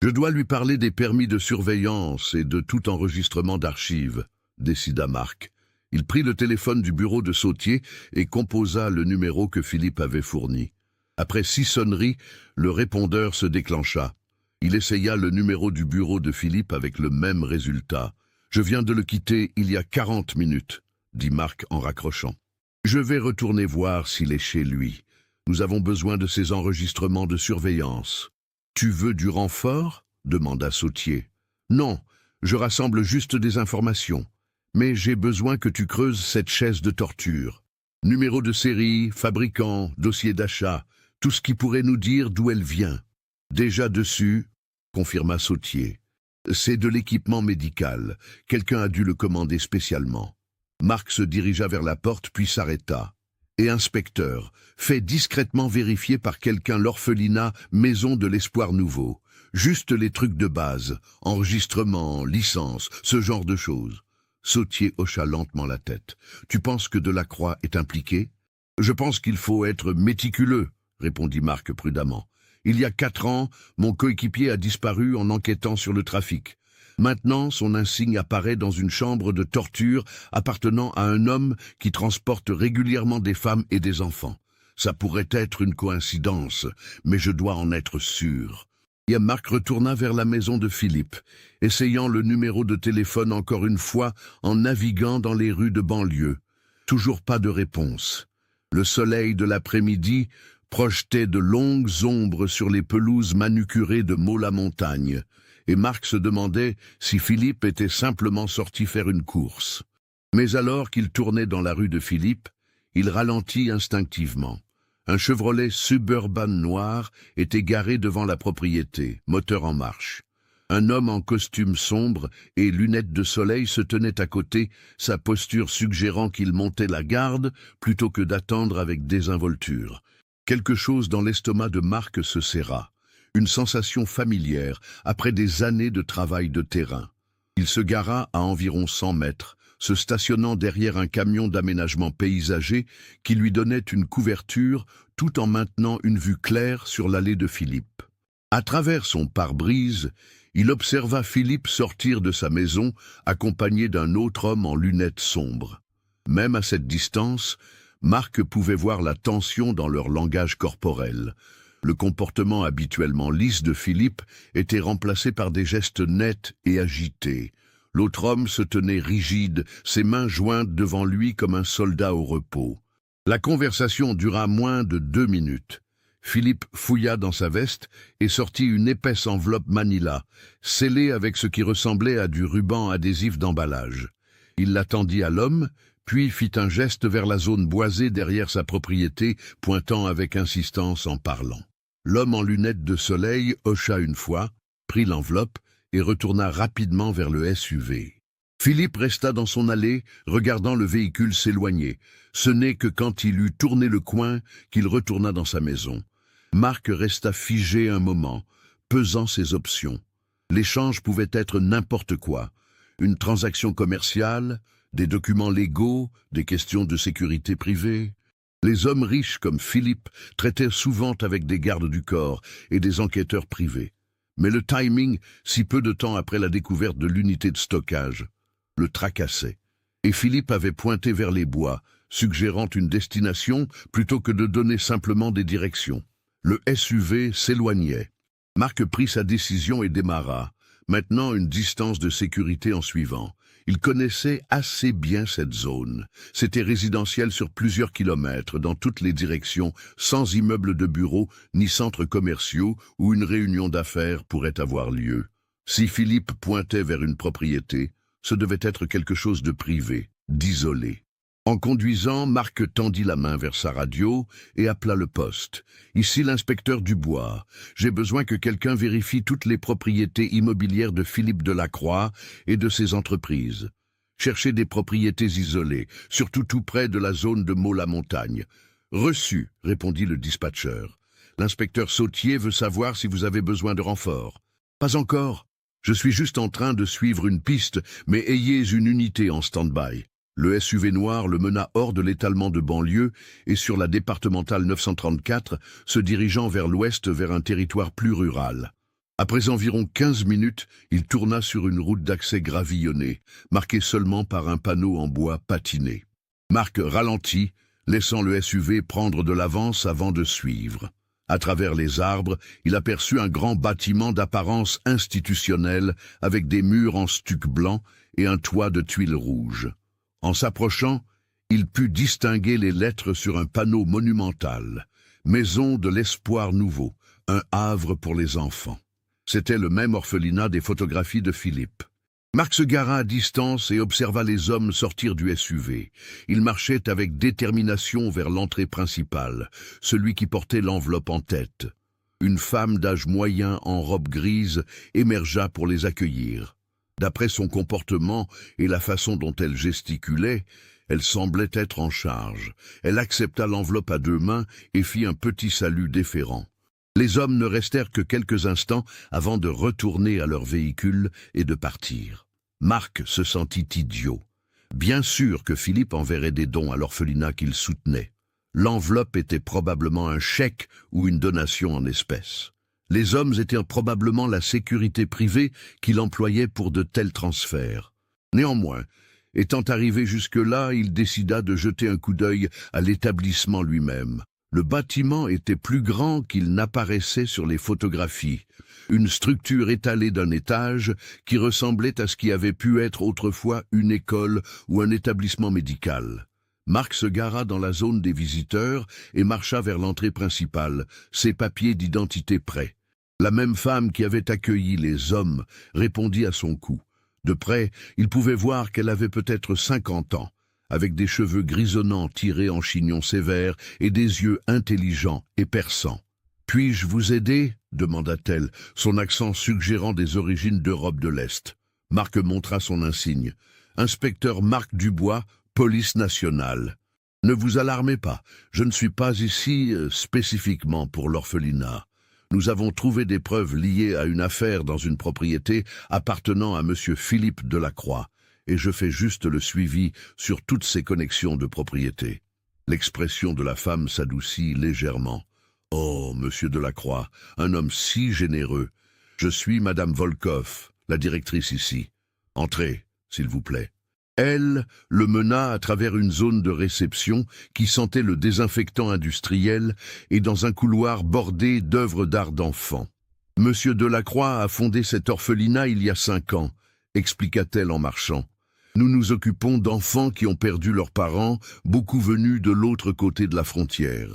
Je dois lui parler des permis de surveillance et de tout enregistrement d'archives, décida Marc. Il prit le téléphone du bureau de Sautier et composa le numéro que Philippe avait fourni. Après 6 sonneries, le répondeur se déclencha. Il essaya le numéro du bureau de Philippe avec le même résultat. « Je viens de le quitter il y a 40 minutes, dit Marc en raccrochant. Je vais retourner voir s'il est chez lui. Nous avons besoin de ses enregistrements de surveillance. Tu veux du renfort? Demanda Sautier. Non, je rassemble juste des informations. Mais j'ai besoin que tu creuses cette chaise de torture. Numéro de série, fabricant, dossier d'achat, tout ce qui pourrait nous dire d'où elle vient. Déjà dessus, confirma Sautier. C'est de l'équipement médical. Quelqu'un a dû le commander spécialement. Marc se dirigea vers la porte puis s'arrêta. Et inspecteur, fait discrètement vérifier par quelqu'un l'orphelinat Maison de l'Espoir Nouveau. Juste les trucs de base, enregistrement, licence, ce genre de choses. Sautier hocha lentement la tête. Tu penses que Delacroix est impliqué? Je pense qu'il faut être méticuleux, répondit Marc prudemment. Il y a 4 ans, mon coéquipier a disparu en enquêtant sur le trafic. Maintenant, son insigne apparaît dans une chambre de torture appartenant à un homme qui transporte régulièrement des femmes et des enfants. Ça pourrait être une coïncidence, mais je dois en être sûr. Et Marc retourna vers la maison de Philippe, essayant le numéro de téléphone encore une fois en naviguant dans les rues de banlieue. Toujours pas de réponse. Le soleil de l'après-midi projetait de longues ombres sur les pelouses manucurées de Meaux-la-Montagne. Et Marc se demandait si Philippe était simplement sorti faire une course. Mais alors qu'il tournait dans la rue de Philippe, il ralentit instinctivement. Un Chevrolet Suburban noir était garé devant la propriété, moteur en marche. Un homme en costume sombre et lunettes de soleil se tenait à côté, sa posture suggérant qu'il montait la garde plutôt que d'attendre avec désinvolture. Quelque chose dans l'estomac de Marc se serra. Une sensation familière après des années de travail de terrain. Il se gara à environ 100 mètres, se stationnant derrière un camion d'aménagement paysager qui lui donnait une couverture tout en maintenant une vue claire sur l'allée de Philippe. À travers son pare-brise, il observa Philippe sortir de sa maison accompagné d'un autre homme en lunettes sombres. Même à cette distance, Marc pouvait voir la tension dans leur langage corporel. Le comportement habituellement lisse de Philippe était remplacé par des gestes nets et agités. L'autre homme se tenait rigide, ses mains jointes devant lui comme un soldat au repos. La conversation dura moins de 2 minutes. Philippe fouilla dans sa veste et sortit une épaisse enveloppe manila, scellée avec ce qui ressemblait à du ruban adhésif d'emballage. Il la tendit à l'homme, puis fit un geste vers la zone boisée derrière sa propriété, pointant avec insistance en parlant. L'homme en lunettes de soleil hocha une fois, prit l'enveloppe et retourna rapidement vers le SUV. Philippe resta dans son allée, regardant le véhicule s'éloigner. Ce n'est que quand il eut tourné le coin qu'il retourna dans sa maison. Marc resta figé un moment, pesant ses options. L'échange pouvait être n'importe quoi. Une transaction commerciale, des documents légaux, des questions de sécurité privée. Les hommes riches comme Philippe traitaient souvent avec des gardes du corps et des enquêteurs privés. Mais le timing, si peu de temps après la découverte de l'unité de stockage, le tracassait. Et Philippe avait pointé vers les bois, suggérant une destination plutôt que de donner simplement des directions. Le SUV s'éloignait. Marc prit sa décision et démarra. Maintenant une distance de sécurité en suivant. Il connaissait assez bien cette zone. C'était résidentiel sur plusieurs kilomètres, dans toutes les directions, sans immeubles de bureaux ni centres commerciaux où une réunion d'affaires pourrait avoir lieu. Si Philippe pointait vers une propriété, ce devait être quelque chose de privé, d'isolé. En conduisant, Marc tendit la main vers sa radio et appela le poste. « Ici l'inspecteur Dubois. J'ai besoin que quelqu'un vérifie toutes les propriétés immobilières de Philippe Delacroix et de ses entreprises. Cherchez des propriétés isolées, surtout tout près de la zone de Meaux-la-Montagne. »« Reçu », répondit le dispatcheur. « L'inspecteur Sautier veut savoir si vous avez besoin de renfort. »« Pas encore. Je suis juste en train de suivre une piste, mais ayez une unité en stand-by. » Le SUV noir le mena hors de l'étalement de banlieue et sur la départementale 934, se dirigeant vers l'ouest vers un territoire plus rural. Après environ 15 minutes, il tourna sur une route d'accès gravillonnée, marquée seulement par un panneau en bois patiné. Marc ralentit, laissant le SUV prendre de l'avance avant de suivre. À travers les arbres, il aperçut un grand bâtiment d'apparence institutionnelle avec des murs en stuc blanc et un toit de tuiles rouges. En s'approchant, il put distinguer les lettres sur un panneau monumental. « Maison de l'espoir nouveau, un havre pour les enfants ». C'était le même orphelinat des photographies de Philippe. Marc se gara à distance et observa les hommes sortir du SUV. Ils marchaient avec détermination vers l'entrée principale, celui qui portait l'enveloppe en tête. Une femme d'âge moyen en robe grise émergea pour les accueillir. D'après son comportement et la façon dont elle gesticulait, elle semblait être en charge. Elle accepta l'enveloppe à deux mains et fit un petit salut déférent. Les hommes ne restèrent que quelques instants avant de retourner à leur véhicule et de partir. Marc se sentit idiot. Bien sûr que Philippe enverrait des dons à l'orphelinat qu'il soutenait. L'enveloppe était probablement un chèque ou une donation en espèces. Les hommes étaient probablement la sécurité privée qu'il employait pour de tels transferts. Néanmoins, étant arrivé jusque-là, il décida de jeter un coup d'œil à l'établissement lui-même. Le bâtiment était plus grand qu'il n'apparaissait sur les photographies. Une structure étalée d'un étage qui ressemblait à ce qui avait pu être autrefois une école ou un établissement médical. Marc se gara dans la zone des visiteurs et marcha vers l'entrée principale, ses papiers d'identité prêts. La même femme qui avait accueilli les hommes répondit à son coup. De près, il pouvait voir qu'elle avait peut-être 50 ans, avec des cheveux grisonnants tirés en chignon sévère et des yeux intelligents et perçants. « Puis-je vous aider ?» demanda-t-elle, son accent suggérant des origines d'Europe de l'Est. Marc montra son insigne. « Inspecteur Marc Dubois, police nationale. » « Ne vous alarmez pas, je ne suis pas ici spécifiquement pour l'orphelinat. Nous avons trouvé des preuves liées à une affaire dans une propriété appartenant à M. Philippe Delacroix, et je fais juste le suivi sur toutes ces connexions de propriété. » L'expression de la femme s'adoucit légèrement. « Oh, Monsieur Delacroix, un homme si généreux. Je suis Madame Volkoff, la directrice ici. Entrez, s'il vous plaît. » Elle le mena à travers une zone de réception qui sentait le désinfectant industriel et dans un couloir bordé d'œuvres d'art d'enfants. « Monsieur Delacroix a fondé cet orphelinat il y a 5 ans, expliqua-t-elle en marchant. Nous nous occupons d'enfants qui ont perdu leurs parents, beaucoup venus de l'autre côté de la frontière.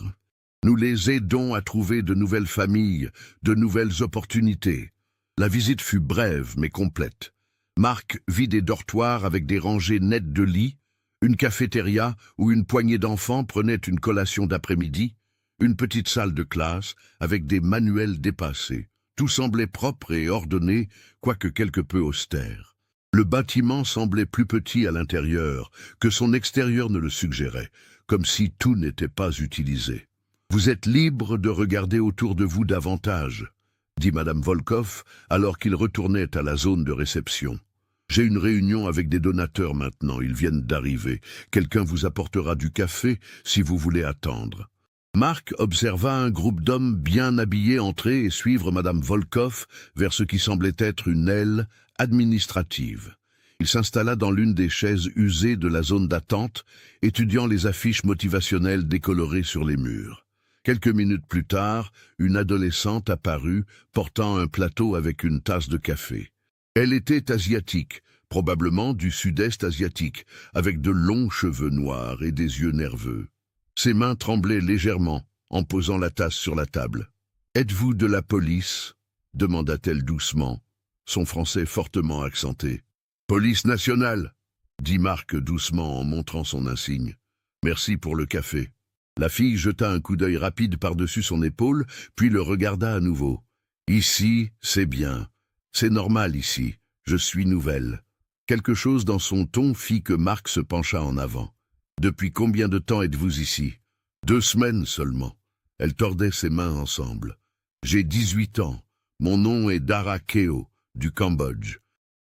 Nous les aidons à trouver de nouvelles familles, de nouvelles opportunités. » La visite fut brève mais complète. Marc vit des dortoirs avec des rangées nettes de lits, une cafétéria où une poignée d'enfants prenaient une collation d'après-midi, une petite salle de classe avec des manuels dépassés. Tout semblait propre et ordonné, quoique quelque peu austère. Le bâtiment semblait plus petit à l'intérieur que son extérieur ne le suggérait, comme si tout n'était pas utilisé. « Vous êtes libre de regarder autour de vous davantage, » dit Madame Volkoff alors qu'il retournait à la zone de réception. « J'ai une réunion avec des donateurs maintenant, ils viennent d'arriver. Quelqu'un vous apportera du café si vous voulez attendre. » Marc observa un groupe d'hommes bien habillés entrer et suivre Madame Volkoff vers ce qui semblait être une aile administrative. Il s'installa dans l'une des chaises usées de la zone d'attente, étudiant les affiches motivationnelles décolorées sur les murs. Quelques minutes plus tard, une adolescente apparut, portant un plateau avec une tasse de café. Elle était asiatique, probablement du sud-est asiatique, avec de longs cheveux noirs et des yeux nerveux. Ses mains tremblaient légèrement en posant la tasse sur la table. « Êtes-vous de la police ?» demanda-t-elle doucement, son français fortement accenté. « Police nationale !» dit Marc doucement en montrant son insigne. « Merci pour le café. » La fille jeta un coup d'œil rapide par-dessus son épaule, puis le regarda à nouveau. « Ici, c'est bien. C'est normal ici. Je suis nouvelle. » Quelque chose dans son ton fit que Marc se pencha en avant. « Depuis combien de temps êtes-vous ici ?»« 2 semaines seulement. » Elle tordait ses mains ensemble. « J'ai 18 ans. Mon nom est Dara Keo, du Cambodge. »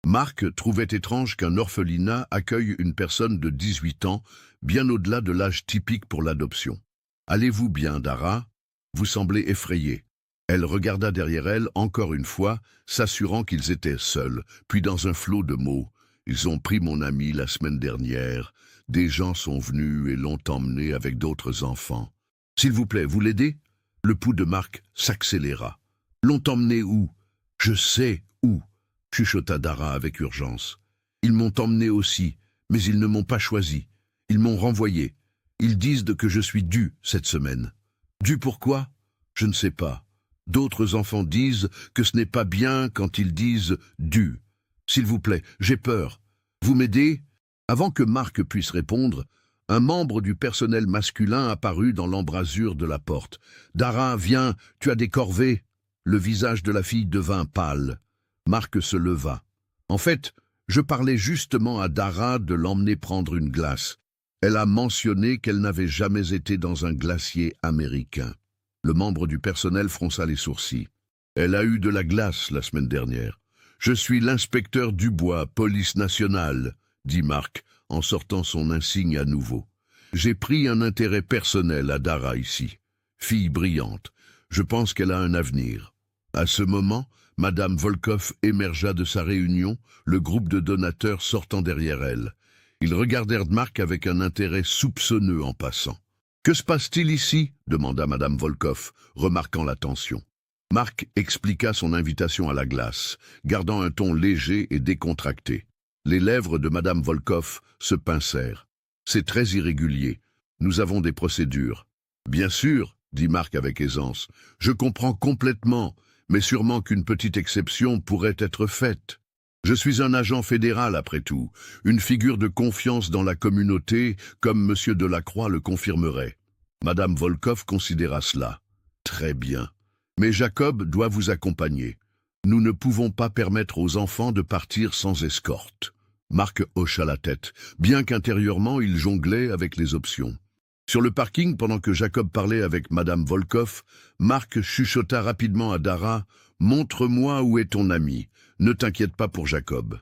Marc trouvait étrange qu'un orphelinat accueille une personne de 18 ans, bien au-delà de l'âge typique pour l'adoption. « Allez-vous bien, Dara ? Vous semblez effrayée. » Elle regarda derrière elle encore une fois, s'assurant qu'ils étaient seuls, puis dans un flot de mots. « Ils ont pris mon ami la semaine dernière. Des gens sont venus et l'ont emmené avec d'autres enfants. S'il vous plaît, vous l'aidez ?» Le pouls de Marc s'accéléra. « L'ont emmené où ?»« Je sais où », chuchota Dara avec urgence. « Ils m'ont emmené aussi, mais ils ne m'ont pas choisi. Ils m'ont renvoyé. Ils disent que je suis due cette semaine. » « Due pourquoi ? Je ne sais pas. D'autres enfants disent que ce n'est pas bien quand ils disent « due ». S'il vous plaît, j'ai peur. Vous m'aidez ?» Avant que Marc puisse répondre, un membre du personnel masculin apparut dans l'embrasure de la porte. « Dara, viens, tu as des corvées ?» Le visage de la fille devint pâle. Marc se leva. « En fait, je parlais justement à Dara de l'emmener prendre une glace. Elle a mentionné qu'elle n'avait jamais été dans un glacier américain. » Le membre du personnel fronça les sourcils. « Elle a eu de la glace la semaine dernière. Je suis l'inspecteur Dubois, police nationale, » dit Marc, en sortant son insigne à nouveau. « J'ai pris un intérêt personnel à Dara ici. Fille brillante. Je pense qu'elle a un avenir. » À ce moment, Madame Volkoff émergea de sa réunion, le groupe de donateurs sortant derrière elle. Ils regardèrent Marc avec un intérêt soupçonneux en passant. « Que se passe-t-il ici ?» demanda Madame Volkoff, remarquant la tension. Marc expliqua son invitation à la glace, gardant un ton léger et décontracté. Les lèvres de Madame Volkoff se pincèrent. « C'est très irrégulier. Nous avons des procédures. »« Bien sûr, » dit Marc avec aisance. « Je comprends complètement, mais sûrement qu'une petite exception pourrait être faite. Je suis un agent fédéral après tout, une figure de confiance dans la communauté, comme M. Delacroix le confirmerait. » Madame Volkoff considéra cela. « Très bien. Mais Jacob doit vous accompagner. Nous ne pouvons pas permettre aux enfants de partir sans escorte. » Marc hocha la tête, bien qu'intérieurement il jonglait avec les options. Sur le parking, pendant que Jacob parlait avec Madame Volkoff, Marc chuchota rapidement à Dara « Montre-moi où est ton ami. Ne t'inquiète pas pour Jacob. »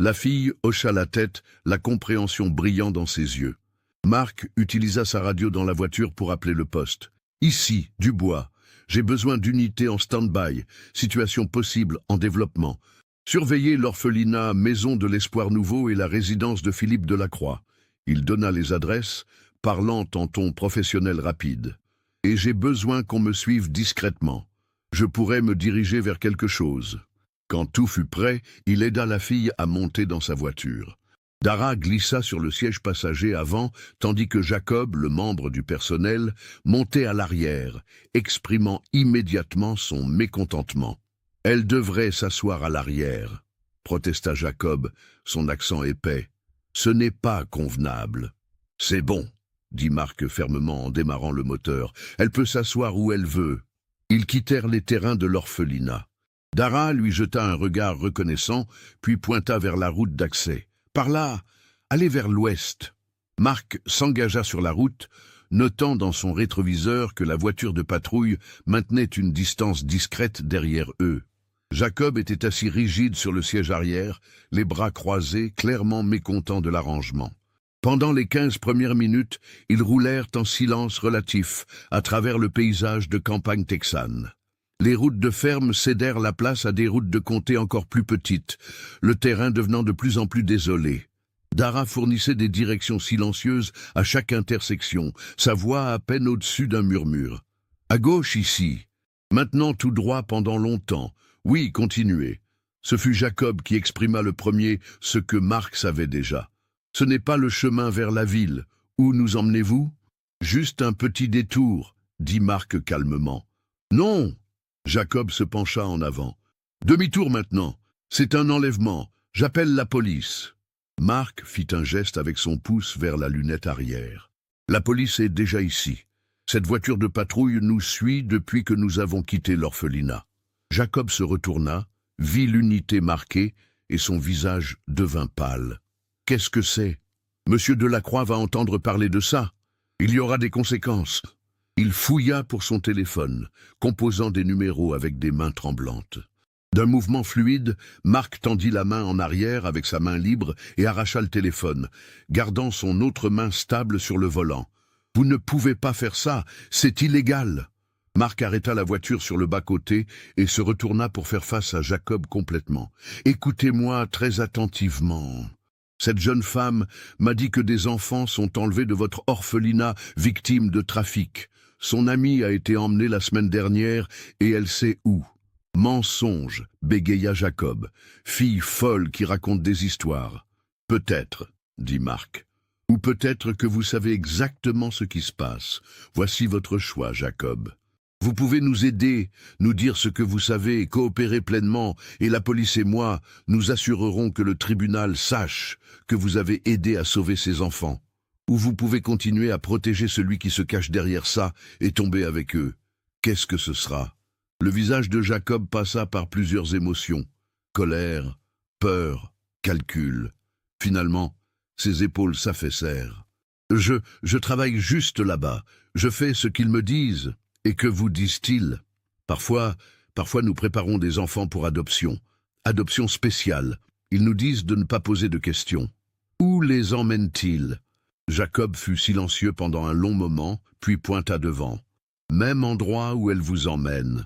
La fille hocha la tête, la compréhension brillant dans ses yeux. Marc utilisa sa radio dans la voiture pour appeler le poste. « Ici, Dubois. J'ai besoin d'unités en stand-by. Situation possible en développement. Surveillez l'orphelinat Maison de l'Espoir Nouveau et la résidence de Philippe Delacroix. » Il donna les adresses, parlant en ton professionnel rapide. « Et j'ai besoin qu'on me suive discrètement. Je pourrais me diriger vers quelque chose. » Quand tout fut prêt, il aida la fille à monter dans sa voiture. Dara glissa sur le siège passager avant, tandis que Jacob, le membre du personnel, montait à l'arrière, exprimant immédiatement son mécontentement. « Elle devrait s'asseoir à l'arrière, » protesta Jacob, son accent épais. « Ce n'est pas convenable. »« C'est bon, » dit Marc fermement en démarrant le moteur. « Elle peut s'asseoir où elle veut. » Ils quittèrent les terrains de l'orphelinat. Dara lui jeta un regard reconnaissant, puis pointa vers la route d'accès. « Par là, allez vers l'ouest. » Marc s'engagea sur la route, notant dans son rétroviseur que la voiture de patrouille maintenait une distance discrète derrière eux. Jacob était assis rigide sur le siège arrière, les bras croisés, clairement mécontent de l'arrangement. Pendant les 15 premières minutes, ils roulèrent en silence relatif à travers le paysage de campagne texane. Les routes de ferme cédèrent la place à des routes de comté encore plus petites, le terrain devenant de plus en plus désolé. Dara fournissait des directions silencieuses à chaque intersection, sa voix à peine au-dessus d'un murmure. « À gauche ici. Maintenant tout droit pendant longtemps. Oui, continuez. Ce fut Jacob qui exprima le premier ce que Marc savait déjà. « Ce n'est pas le chemin vers la ville. Où nous emmenez-vous ?»« Juste un petit détour, » dit Marc calmement. « Non !» Jacob se pencha en avant. « Demi-tour maintenant. C'est un enlèvement. J'appelle la police. » Marc fit un geste avec son pouce vers la lunette arrière. « La police est déjà ici. Cette voiture de patrouille nous suit depuis que nous avons quitté l'orphelinat. » Jacob se retourna, vit l'unité marquée et son visage devint pâle. « Qu'est-ce que c'est ? Monsieur Delacroix va entendre parler de ça. Il y aura des conséquences. » Il fouilla pour son téléphone, composant des numéros avec des mains tremblantes. D'un mouvement fluide, Marc tendit la main en arrière avec sa main libre et arracha le téléphone, gardant son autre main stable sur le volant. « Vous ne pouvez pas faire ça, c'est illégal !» Marc arrêta la voiture sur le bas-côté et se retourna pour faire face à Jacob complètement. « Écoutez-moi très attentivement. Cette jeune femme m'a dit que des enfants sont enlevés de votre orphelinat victimes de trafic. Son amie a été emmenée la semaine dernière et elle sait où. » « Mensonge, » bégaya Jacob. « Fille folle qui raconte des histoires. »« Peut-être, » dit Marc. « Ou peut-être que vous savez exactement ce qui se passe. Voici votre choix, Jacob. Vous pouvez nous aider, nous dire ce que vous savez, coopérer pleinement, et la police et moi, nous assurerons que le tribunal sache que vous avez aidé à sauver ces enfants. Ou vous pouvez continuer à protéger celui qui se cache derrière ça et tomber avec eux. Qu'est-ce que ce sera ?» Le visage de Jacob passa par plusieurs émotions. Colère, peur, calcul. Finalement, ses épaules s'affaissèrent. « Je travaille juste là-bas. Je fais ce qu'ils me disent. Et que vous disent-ils ? Parfois nous préparons des enfants pour adoption. Adoption spéciale. Ils nous disent de ne pas poser de questions. Où les emmènent-ils » Jacob fut silencieux pendant un long moment, puis pointa devant. « Même endroit où elle vous emmène.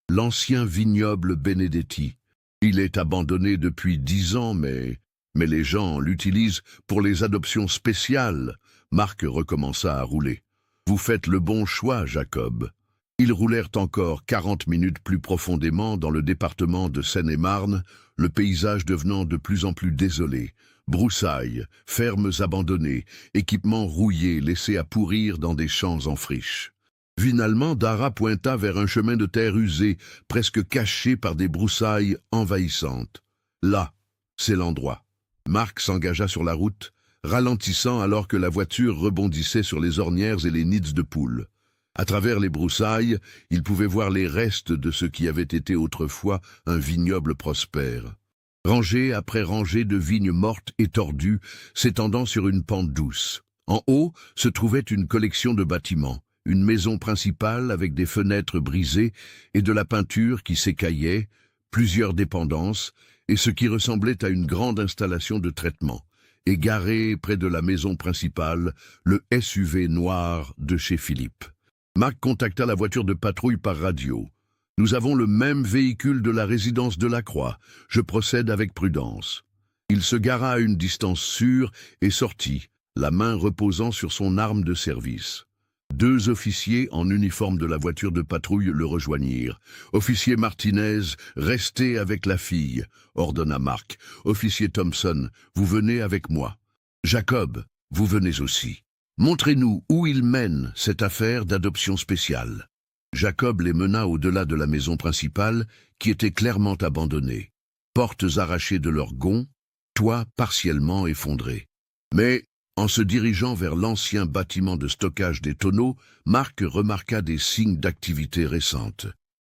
L'ancien vignoble Benedetti. Il est abandonné depuis 10 ans, mais les gens l'utilisent pour les adoptions spéciales. » Marc recommença à rouler. « Vous faites le bon choix, Jacob. » Ils roulèrent encore 40 minutes plus profondément dans le département de Seine-et-Marne, le paysage devenant de plus en plus désolé. Broussailles, fermes abandonnées, équipements rouillés laissés à pourrir dans des champs en friche. Finalement, Dara pointa vers un chemin de terre usé, presque caché par des broussailles envahissantes. Là, c'est l'endroit. Marc s'engagea sur la route, ralentissant alors que la voiture rebondissait sur les ornières et les nids de poules. À travers les broussailles, il pouvait voir les restes de ce qui avait été autrefois un vignoble prospère. Rangée après rangée de vignes mortes et tordues, s'étendant sur une pente douce. En haut se trouvait une collection de bâtiments, une maison principale avec des fenêtres brisées et de la peinture qui s'écaillait, plusieurs dépendances, et ce qui ressemblait à une grande installation de traitement. Et garé près de la maison principale, le SUV noir de chez Philippe. Marc contacta la voiture de patrouille par radio. « Nous avons le même véhicule de la résidence Delacroix. Je procède avec prudence. » Il se gara à une distance sûre et sortit, la main reposant sur son arme de service. 2 officiers en uniforme de la voiture de patrouille le rejoignirent. « Officier Martinez, restez avec la fille, » ordonna Marc. « Officier Thompson, vous venez avec moi. Jacob, vous venez aussi. Montrez-nous où il mène cette affaire d'adoption spéciale. » Jacob les mena au-delà de la maison principale, qui était clairement abandonnée. Portes arrachées de leurs gonds, toit partiellement effondré. Mais, en se dirigeant vers l'ancien bâtiment de stockage des tonneaux, Marc remarqua des signes d'activité récente.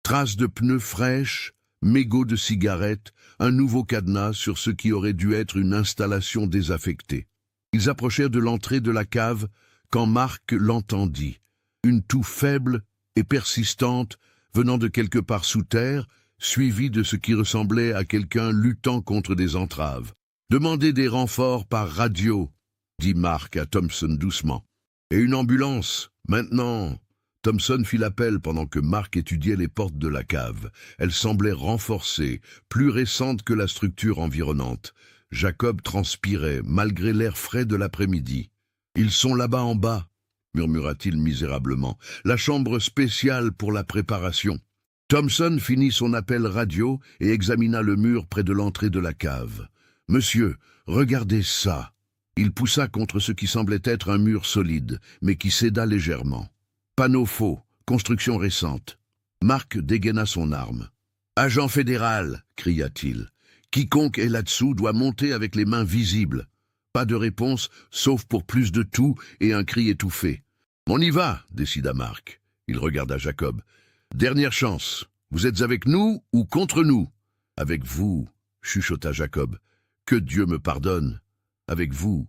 Traces de pneus fraîches, mégots de cigarettes, un nouveau cadenas sur ce qui aurait dû être une installation désaffectée. Ils approchèrent de l'entrée de la cave quand Marc l'entendit. Une toux faible et persistante venant de quelque part sous terre, suivie de ce qui ressemblait à quelqu'un luttant contre des entraves. « Demandez des renforts par radio », dit Marc à Thompson doucement. « Et une ambulance, maintenant !» Thompson fit l'appel pendant que Marc étudiait les portes de la cave. Elles semblaient renforcées, plus récentes que la structure environnante. Jacob transpirait, malgré l'air frais de l'après-midi. « Ils sont là-bas en bas », murmura-t-il misérablement. « La chambre spéciale pour la préparation. » Thompson finit son appel radio et examina le mur près de l'entrée de la cave. « Monsieur, regardez ça !» Il poussa contre ce qui semblait être un mur solide, mais qui céda légèrement. Panneau faux, construction récente. Marc dégaina son arme. « Agent fédéral !» cria-t-il. « Quiconque est là-dessous doit monter avec les mains visibles. » Pas de réponse, sauf pour plus de tout et un cri étouffé. « On y va !» décida Marc. Il regarda Jacob. « Dernière chance. Vous êtes avec nous ou contre nous ?»« Avec vous, » chuchota Jacob. « Que Dieu me pardonne. Avec vous. »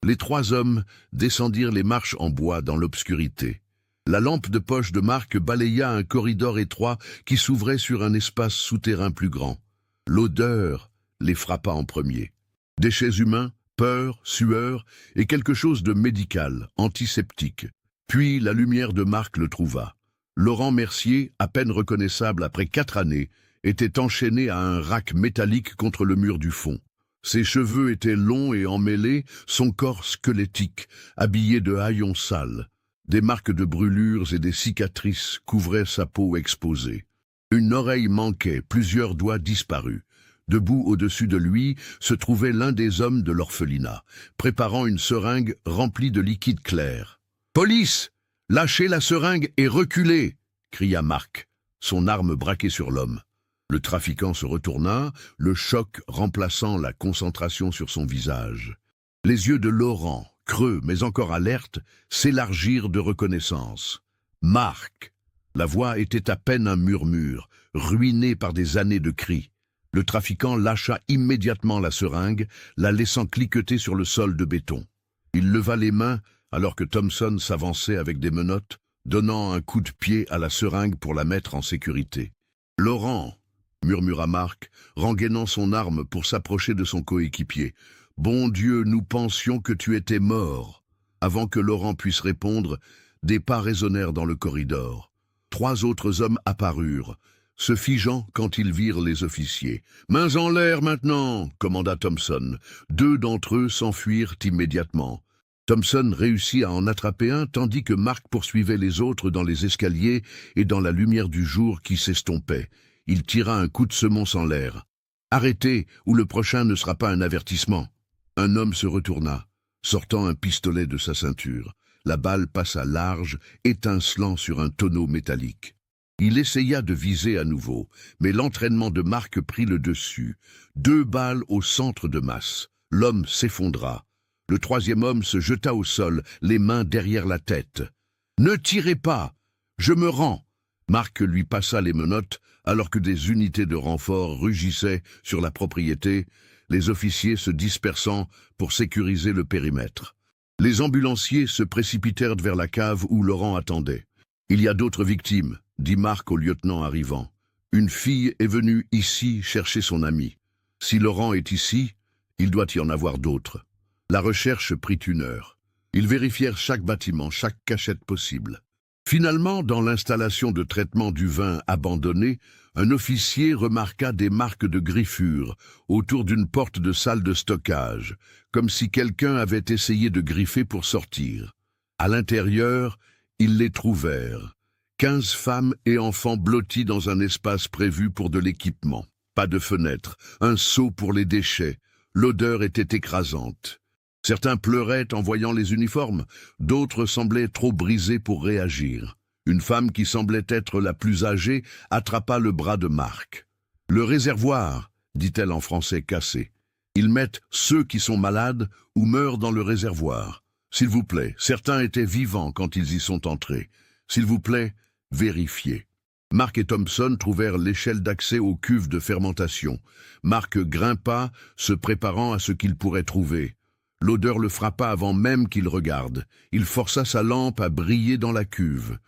Les trois hommes descendirent les marches en bois dans l'obscurité. La lampe de poche de Marc balaya un corridor étroit qui s'ouvrait sur un espace souterrain plus grand. L'odeur les frappa en premier. Déchets humains, peur, sueur et quelque chose de médical, antiseptique. Puis la lumière de Marc le trouva. Laurent Mercier, à peine reconnaissable après 4 années, était enchaîné à un rack métallique contre le mur du fond. Ses cheveux étaient longs et emmêlés, son corps squelettique, habillé de haillons sales. Des marques de brûlures et des cicatrices couvraient sa peau exposée. Une oreille manquait, plusieurs doigts disparus. Debout au-dessus de lui se trouvait l'un des hommes de l'orphelinat, préparant une seringue remplie de liquide clair. « Police! Lâchez la seringue et reculez !» cria Marc, son arme braquée sur l'homme. Le trafiquant se retourna, le choc remplaçant la concentration sur son visage. Les yeux de Laurent, creux mais encore alertes, s'élargirent de reconnaissance. « Marc !» La voix était à peine un murmure, ruiné par des années de cris. Le trafiquant lâcha immédiatement la seringue, la laissant cliqueter sur le sol de béton. Il leva les mains alors que Thompson s'avançait avec des menottes, donnant un coup de pied à la seringue pour la mettre en sécurité. « Laurent !» murmura Marc, rengainant son arme pour s'approcher de son coéquipier. « Bon Dieu, nous pensions que tu étais mort !» Avant que Laurent puisse répondre, des pas résonnèrent dans le corridor. 3 autres hommes apparurent, se figeant quand ils virent les officiers. « Mains en l'air maintenant !» commanda Thompson. 2 d'entre eux s'enfuirent immédiatement. Thompson réussit à en attraper un tandis que Marc poursuivait les autres dans les escaliers et dans la lumière du jour qui s'estompait. Il tira un coup de semonce en l'air. « Arrêtez, ou le prochain ne sera pas un avertissement. » Un homme se retourna, sortant un pistolet de sa ceinture. La balle passa large, étincelant sur un tonneau métallique. Il essaya de viser à nouveau, mais l'entraînement de Marc prit le dessus. 2 balles au centre de masse. L'homme s'effondra. Le 3e homme se jeta au sol, les mains derrière la tête. « Ne tirez pas! Je me rends !» Marc lui passa les menottes, alors que des unités de renfort rugissaient sur la propriété, les officiers se dispersant pour sécuriser le périmètre. Les ambulanciers se précipitèrent vers la cave où Laurent attendait. « Il y a d'autres victimes », dit Marc au lieutenant arrivant. « Une fille est venue ici chercher son ami. Si Laurent est ici, il doit y en avoir d'autres. » La recherche prit 1 heure. Ils vérifièrent chaque bâtiment, chaque cachette possible. Finalement, dans l'installation de traitement du vin abandonnée, un officier remarqua des marques de griffures autour d'une porte de salle de stockage, comme si quelqu'un avait essayé de griffer pour sortir. À l'intérieur, ils les trouvèrent. 15 femmes et enfants blottis dans un espace prévu pour de l'équipement. Pas de fenêtre, un seau pour les déchets. L'odeur était écrasante. Certains pleuraient en voyant les uniformes, d'autres semblaient trop brisés pour réagir. Une femme qui semblait être la plus âgée attrapa le bras de Marc. « Le réservoir !» dit-elle en français cassé. « Ils mettent ceux qui sont malades ou meurent dans le réservoir. S'il vous plaît, certains étaient vivants quand ils y sont entrés. S'il vous plaît, vérifiez. » Marc et Thompson trouvèrent l'échelle d'accès aux cuves de fermentation. Marc grimpa, se préparant à ce qu'il pourrait trouver. L'odeur le frappa avant même qu'il regarde. Il força sa lampe à briller dans la cuve.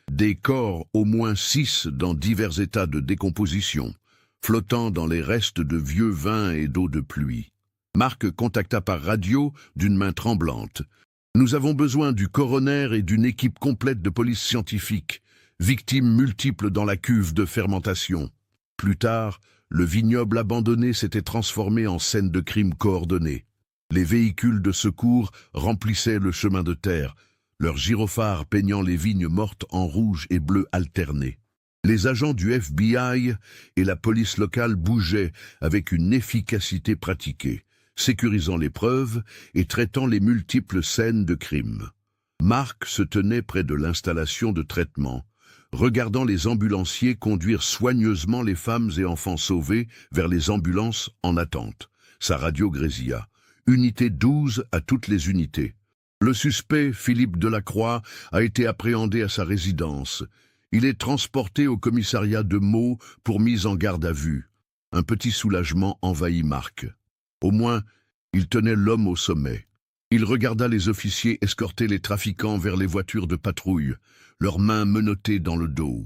Des corps, au moins 6 dans divers états de décomposition, flottant dans les restes de vieux vins et d'eau de pluie. Marc contacta par radio d'une main tremblante. « Nous avons besoin du coroner et d'une équipe complète de police scientifique. Victimes multiples dans la cuve de fermentation. » Plus tard, le vignoble abandonné s'était transformé en scène de crime coordonné. Les véhicules de secours remplissaient le chemin de terre, leurs gyrophares peignant les vignes mortes en rouge et bleu alternés. Les agents du FBI et la police locale bougeaient avec une efficacité pratiquée, sécurisant les preuves et traitant les multiples scènes de crime. Mark se tenait près de l'installation de traitement, regardant les ambulanciers conduire soigneusement les femmes et enfants sauvés vers les ambulances en attente. Sa radio grésilla. Unité 12 à toutes les unités. Le suspect, Philippe Delacroix, a été appréhendé à sa résidence. Il est transporté au commissariat de Meaux pour mise en garde à vue. Un petit soulagement envahit Marc. Au moins, il tenait l'homme au sommet. Il regarda les officiers escorter les trafiquants vers les voitures de patrouille, leurs mains menottées dans le dos.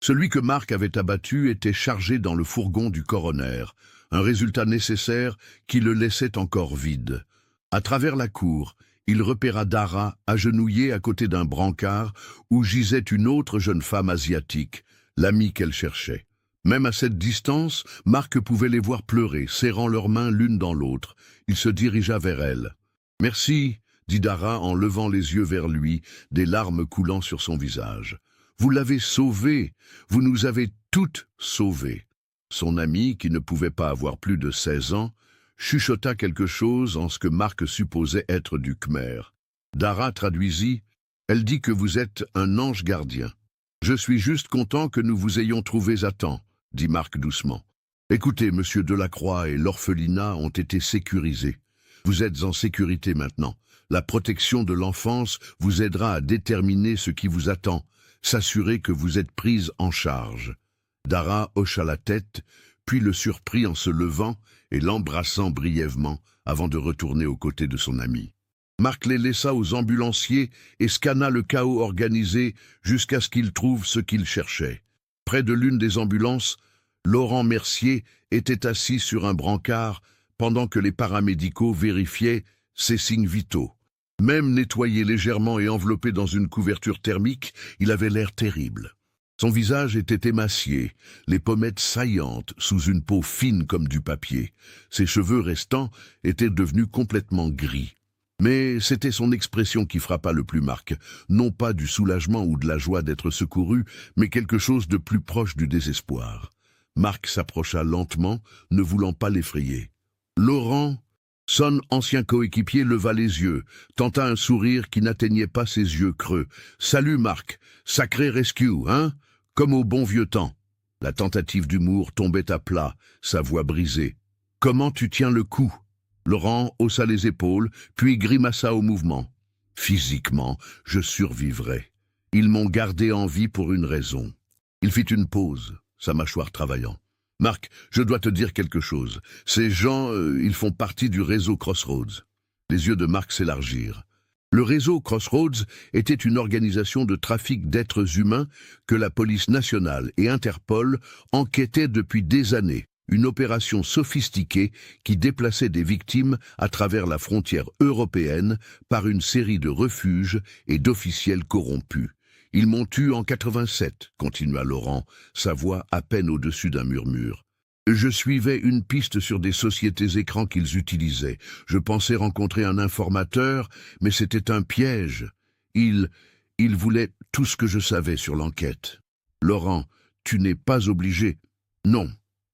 Celui que Marc avait abattu était chargé dans le fourgon du coroner, un résultat nécessaire qui le laissait encore vide. À travers la cour, il repéra Dara agenouillée à côté d'un brancard où gisait une autre jeune femme asiatique, l'amie qu'elle cherchait. Même à cette distance, Marc pouvait les voir pleurer, serrant leurs mains l'une dans l'autre. Il se dirigea vers elle. « Merci », dit Dara en levant les yeux vers lui, des larmes coulant sur son visage. « Vous l'avez sauvée, vous nous avez toutes sauvées. » Son ami, qui ne pouvait pas avoir plus de 16 ans, chuchota quelque chose en ce que Marc supposait être du Khmer. Dara traduisit « Elle dit que vous êtes un ange gardien. Je suis juste content que nous vous ayons trouvés à temps, » dit Marc doucement. « Écoutez, monsieur Delacroix et l'orphelinat ont été sécurisés. Vous êtes en sécurité maintenant. La protection de l'enfance vous aidera à déterminer ce qui vous attend, s'assurer que vous êtes prise en charge. » Dara hocha la tête, puis le surprit en se levant et l'embrassant brièvement avant de retourner aux côtés de son ami. Marc les laissa aux ambulanciers et scanna le chaos organisé jusqu'à ce qu'il trouve ce qu'il cherchait. Près de l'une des ambulances, Laurent Mercier était assis sur un brancard pendant que les paramédicaux vérifiaient ses signes vitaux. Même nettoyé légèrement et enveloppé dans une couverture thermique, il avait l'air terrible. Son visage était émacié, les pommettes saillantes sous une peau fine comme du papier. Ses cheveux restants étaient devenus complètement gris. Mais c'était son expression qui frappa le plus Marc, non pas du soulagement ou de la joie d'être secouru, mais quelque chose de plus proche du désespoir. Marc s'approcha lentement, ne voulant pas l'effrayer. Laurent, son ancien coéquipier, leva les yeux, tenta un sourire qui n'atteignait pas ses yeux creux. « Salut Marc, sacré rescue, hein? Comme au bon vieux temps. » La tentative d'humour tombait à plat, sa voix brisée. « Comment tu tiens le coup ?» Laurent haussa les épaules, puis grimaça au mouvement. « Physiquement, je survivrai. Ils m'ont gardé en vie pour une raison. » Il fit une pause, sa mâchoire travaillant. « Marc, je dois te dire quelque chose. Ces gens, ils font partie du réseau Crossroads. » Les yeux de Marc s'élargirent. Le réseau Crossroads était une organisation de trafic d'êtres humains que la police nationale et Interpol enquêtaient depuis des années. Une opération sophistiquée qui déplaçait des victimes à travers la frontière européenne par une série de refuges et d'officiels corrompus. « Ils m'ont tué en 87, continua Laurent, sa voix à peine au-dessus d'un murmure. Je suivais une piste sur des sociétés écrans qu'ils utilisaient. Je pensais rencontrer un informateur, mais c'était un piège. Il voulait tout ce que je savais sur l'enquête. Laurent, tu n'es pas obligé. Non,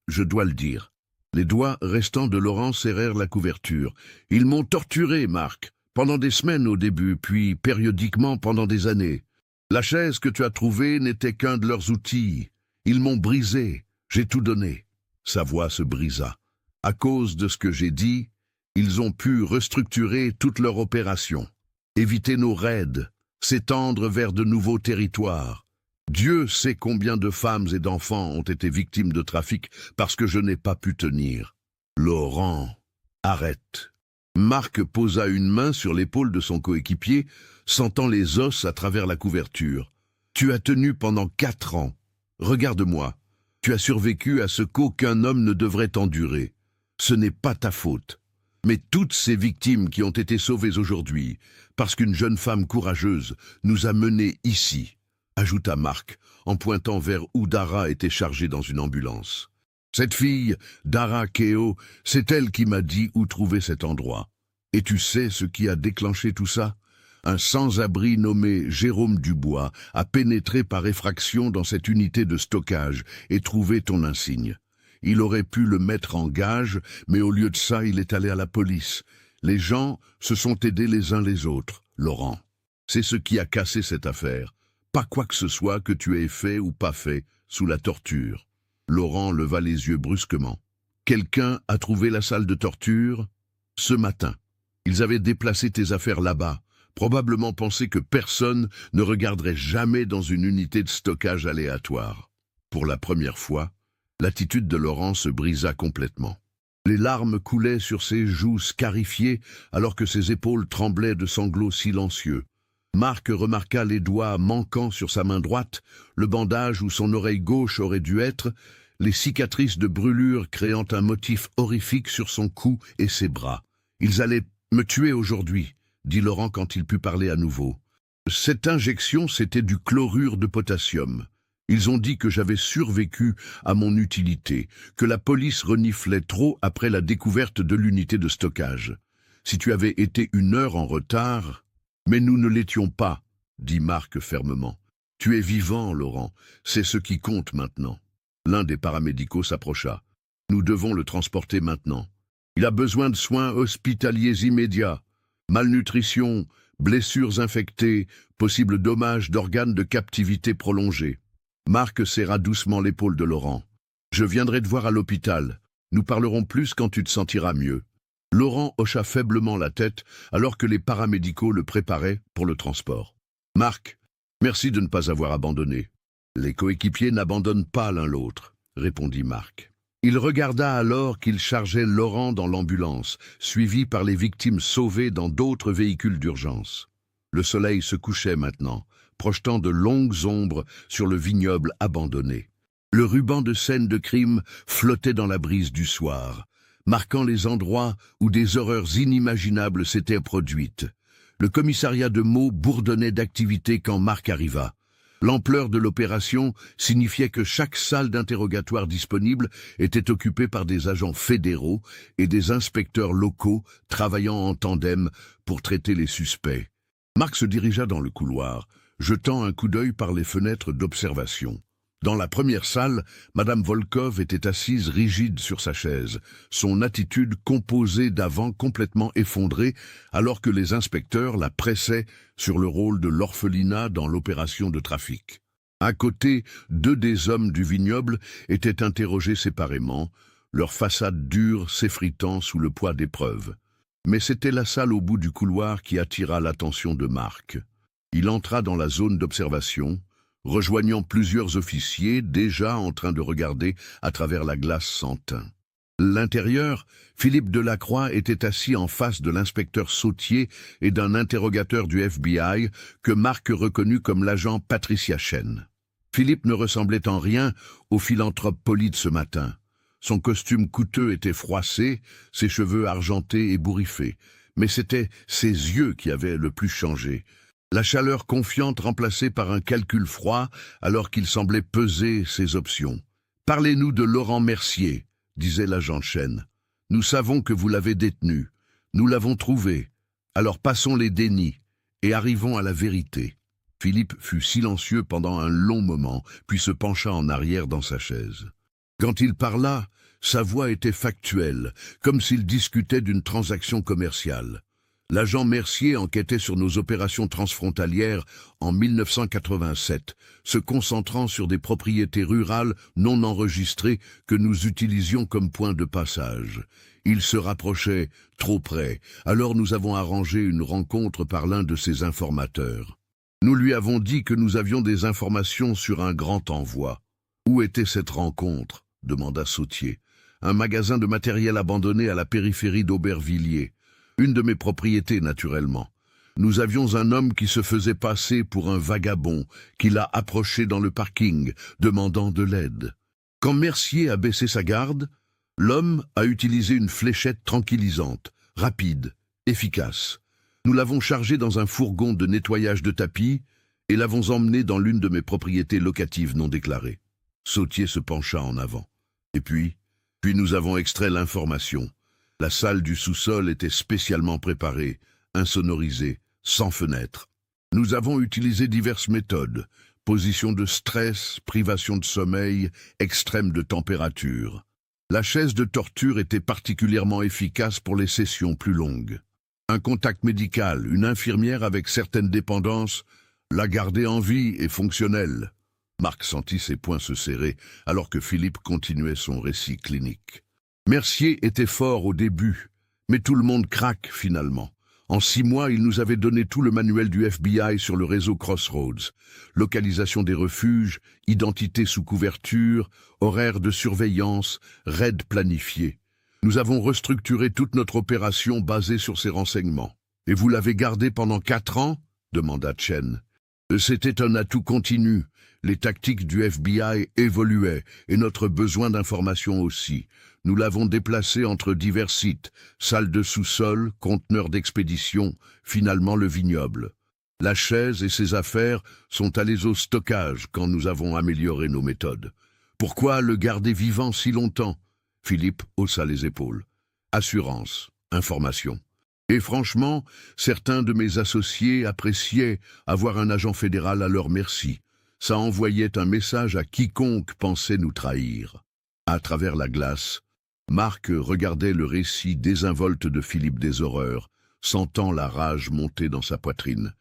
je dois le dire. » Les doigts restants de Laurent serrèrent la couverture. « Ils m'ont torturé, Marc, pendant des semaines au début, puis périodiquement pendant des années. La chaise que tu as trouvée n'était qu'un de leurs outils. Ils m'ont brisé, j'ai tout donné. » Sa voix se brisa. « À cause de ce que j'ai dit, ils ont pu restructurer toute leur opération, éviter nos raids, s'étendre vers de nouveaux territoires. Dieu sait combien de femmes et d'enfants ont été victimes de trafic parce que je n'ai pas pu tenir. » « Laurent, arrête. » Marc posa une main sur l'épaule de son coéquipier, sentant les os à travers la couverture. « Tu as tenu pendant 4 ans. Regarde-moi. Tu as survécu à ce qu'aucun homme ne devrait endurer. Ce n'est pas ta faute. Mais toutes ces victimes qui ont été sauvées aujourd'hui, parce qu'une jeune femme courageuse nous a menés ici, » ajouta Marc, en pointant vers où Dara était chargée dans une ambulance. « Cette fille, Dara Keo, c'est elle qui m'a dit où trouver cet endroit. Et tu sais ce qui a déclenché tout ça ? Un sans-abri nommé Jérôme Dubois a pénétré par effraction dans cette unité de stockage et trouvé ton insigne. Il aurait pu le mettre en gage, mais au lieu de ça, il est allé à la police. Les gens se sont aidés les uns les autres, Laurent. C'est ce qui a cassé cette affaire. Pas quoi que ce soit que tu aies fait ou pas fait sous la torture. Laurent leva les yeux brusquement. Quelqu'un a trouvé la salle de torture? Ce matin. Ils avaient déplacé tes affaires là-bas. Probablement pensé que personne ne regarderait jamais dans une unité de stockage aléatoire. Pour la première fois, l'attitude de Laurent se brisa complètement. Les larmes coulaient sur ses joues scarifiées alors que ses épaules tremblaient de sanglots silencieux. Marc remarqua les doigts manquants sur sa main droite, le bandage où son oreille gauche aurait dû être, les cicatrices de brûlure créant un motif horrifique sur son cou et ses bras. « Ils allaient me tuer aujourd'hui », dit Laurent quand il put parler à nouveau. Cette injection, c'était du chlorure de potassium. Ils ont dit que j'avais survécu à mon utilité, que la police reniflait trop après la découverte de l'unité de stockage. Si tu avais été 1 heure en retard... Mais nous ne l'étions pas, dit Marc fermement. Tu es vivant, Laurent, c'est ce qui compte maintenant. L'un des paramédicaux s'approcha. Nous devons le transporter maintenant. Il a besoin de soins hospitaliers immédiats. Malnutrition, blessures infectées, possible dommage d'organes de captivité prolongée. Marc serra doucement l'épaule de Laurent. Je viendrai te voir à l'hôpital. Nous parlerons plus quand tu te sentiras mieux. Laurent hocha faiblement la tête alors que les paramédicaux le préparaient pour le transport. « Marc, merci de ne pas avoir abandonné. Les coéquipiers n'abandonnent pas l'un l'autre, » répondit Marc. Il regarda alors qu'il chargeait Laurent dans l'ambulance, suivi par les victimes sauvées dans d'autres véhicules d'urgence. Le soleil se couchait maintenant, projetant de longues ombres sur le vignoble abandonné. Le ruban de scènes de crime flottait dans la brise du soir, marquant les endroits où des horreurs inimaginables s'étaient produites. Le commissariat de Meaux bourdonnait d'activité quand Marc arriva. L'ampleur de l'opération signifiait que chaque salle d'interrogatoire disponible était occupée par des agents fédéraux et des inspecteurs locaux travaillant en tandem pour traiter les suspects. Marc se dirigea dans le couloir, jetant un coup d'œil par les fenêtres d'observation. Dans la première salle, Madame Volkov était assise rigide sur sa chaise, son attitude composée d'avant complètement effondrée, alors que les inspecteurs la pressaient sur le rôle de l'orphelinat dans l'opération de trafic. À côté, 2 des hommes du vignoble étaient interrogés séparément, leurs façades dures s'effritant sous le poids des preuves. Mais c'était la salle au bout du couloir qui attira l'attention de Marc. Il entra dans la zone d'observation, rejoignant plusieurs officiers déjà en train de regarder à travers la glace sans teint. L'intérieur, Philippe Delacroix était assis en face de l'inspecteur Sautier et d'un interrogateur du FBI que Marc reconnut comme l'agent Patricia Chen. Philippe ne ressemblait en rien au philanthrope poli de ce matin. Son costume coûteux était froissé, ses cheveux argentés et bourriffés, mais c'était ses yeux qui avaient le plus changé. La chaleur confiante remplacée par un calcul froid alors qu'il semblait peser ses options. « Parlez-nous de Laurent Mercier », disait l'agent Chen. « Nous savons que vous l'avez détenu. Nous l'avons trouvé. Alors passons les dénis et arrivons à la vérité. » Philippe fut silencieux pendant un long moment, puis se pencha en arrière dans sa chaise. Quand il parla, sa voix était factuelle, comme s'il discutait d'une transaction commerciale. L'agent Mercier enquêtait sur nos opérations transfrontalières en 1987, se concentrant sur des propriétés rurales non enregistrées que nous utilisions comme point de passage. Il se rapprochait trop près, alors nous avons arrangé une rencontre par l'un de ses informateurs. Nous lui avons dit que nous avions des informations sur un grand envoi. « Où était cette rencontre ?» demanda Sautier. « Un magasin de matériel abandonné à la périphérie d'Aubervilliers. Une de mes propriétés, naturellement. Nous avions un homme qui se faisait passer pour un vagabond, qui l'a approché dans le parking, demandant de l'aide. Quand Mercier a baissé sa garde, l'homme a utilisé une fléchette tranquillisante, rapide, efficace. Nous l'avons chargé dans un fourgon de nettoyage de tapis et l'avons emmené dans l'une de mes propriétés locatives non déclarées. » Sautier se pencha en avant. Et puis nous avons extrait l'information. La salle du sous-sol était spécialement préparée, insonorisée, sans fenêtre. Nous avons utilisé diverses méthodes, position de stress, privation de sommeil, extrême de température. La chaise de torture était particulièrement efficace pour les sessions plus longues. Un contact médical, une infirmière avec certaines dépendances, la garder en vie et fonctionnelle. Marc sentit ses poings se serrer alors que Philippe continuait son récit clinique. Mercier était fort au début, mais tout le monde craque finalement. En 6 mois, il nous avait donné tout le manuel du FBI sur le réseau Crossroads. Localisation des refuges, identité sous couverture, horaire de surveillance, raids planifiés. Nous avons restructuré toute notre opération basée sur ces renseignements. « Et vous l'avez gardé pendant 4 ans ?» demanda Chen. « C'était un atout continu. Les tactiques du FBI évoluaient et notre besoin d'information aussi. Nous l'avons déplacé entre divers sites, salles de sous-sol, conteneurs d'expédition, finalement le vignoble. La chaise et ses affaires sont allées au stockage quand nous avons amélioré nos méthodes. Pourquoi le garder vivant si longtemps ?» Philippe haussa les épaules. Assurance, information. Et franchement, certains de mes associés appréciaient avoir un agent fédéral à leur merci. Ça envoyait un message à quiconque pensait nous trahir. À travers la glace, Marc regardait le récit désinvolte de Philippe des horreurs, sentant la rage monter dans sa poitrine.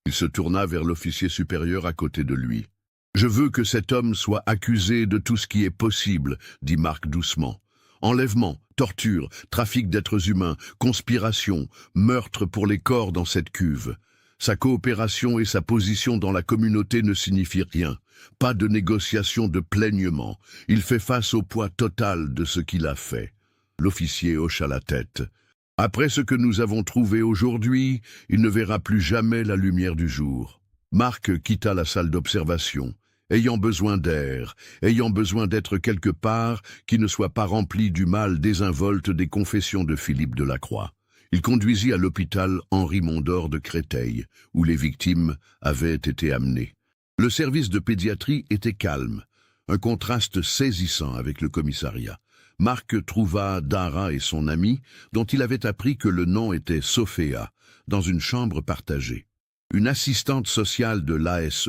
Il se tourna vers l'officier supérieur à côté de lui. « Je veux que cet homme soit accusé de tout ce qui est possible, » dit Marc doucement. « Enlèvement, torture, trafic d'êtres humains, conspiration, meurtre pour les corps dans cette cuve. Sa coopération et sa position dans la communauté ne signifient rien. Pas de négociation de plaignement. Il fait face au poids total de ce qu'il a fait. » L'officier hocha la tête. « Après ce que nous avons trouvé aujourd'hui, il ne verra plus jamais la lumière du jour. » Marc quitta la salle d'observation, ayant besoin d'air, ayant besoin d'être quelque part qui ne soit pas rempli du mal désinvolte des confessions de Philippe Delacroix. Il conduisit à l'hôpital Henri Mondor de Créteil, où les victimes avaient été amenées. Le service de pédiatrie était calme, un contraste saisissant avec le commissariat. Marc trouva Dara et son amie, dont il avait appris que le nom était Sophéa, dans une chambre partagée. Une assistante sociale de l'ASE,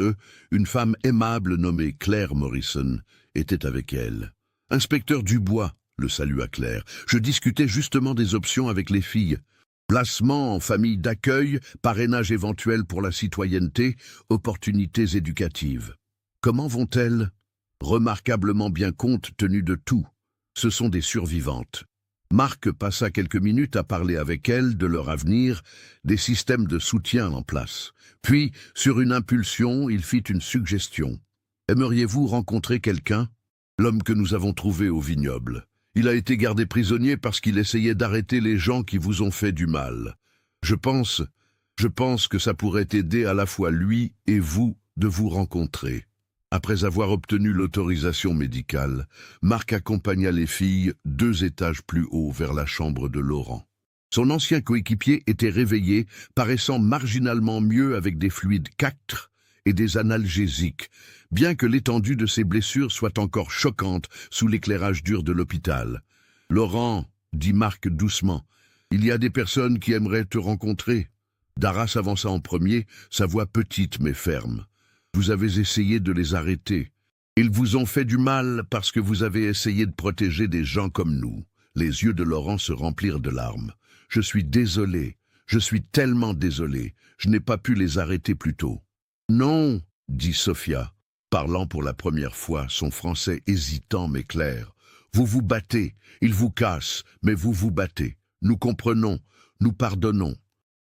une femme aimable nommée Claire Morrison, était avec elle. « Inspecteur Dubois », le salua Claire, « je discutais justement des options avec les filles. Placement en famille d'accueil, parrainage éventuel pour la citoyenneté, opportunités éducatives. Comment vont-elles ? Remarquablement bien compte tenu de tout. Ce sont des survivantes. » Marc passa quelques minutes à parler avec elles de leur avenir, des systèmes de soutien en place. Puis, sur une impulsion, il fit une suggestion. « Aimeriez-vous rencontrer quelqu'un ? L'homme que nous avons trouvé au vignoble. Il a été gardé prisonnier parce qu'il essayait d'arrêter les gens qui vous ont fait du mal. Je pense que ça pourrait aider à la fois lui et vous de vous rencontrer. » Après avoir obtenu l'autorisation médicale, Marc accompagna les filles 2 étages plus haut vers la chambre de Laurent. Son ancien coéquipier était réveillé, paraissant marginalement mieux avec des fluides cactres et des analgésiques, bien que l'étendue de ses blessures soit encore choquante sous l'éclairage dur de l'hôpital. « Laurent, » dit Marc doucement, « il y a des personnes qui aimeraient te rencontrer. » Dara s'avança en premier, sa voix petite mais ferme. Vous avez essayé de les arrêter. Ils vous ont fait du mal parce que vous avez essayé de protéger des gens comme nous. Les yeux de Laurent se remplirent de larmes. Je suis désolé. Je suis tellement désolé. Je n'ai pas pu les arrêter plus tôt. Non, dit Sophia, parlant pour la première fois, son français hésitant mais clair. Vous vous battez. Ils vous cassent, mais vous vous battez. Nous comprenons. Nous pardonnons.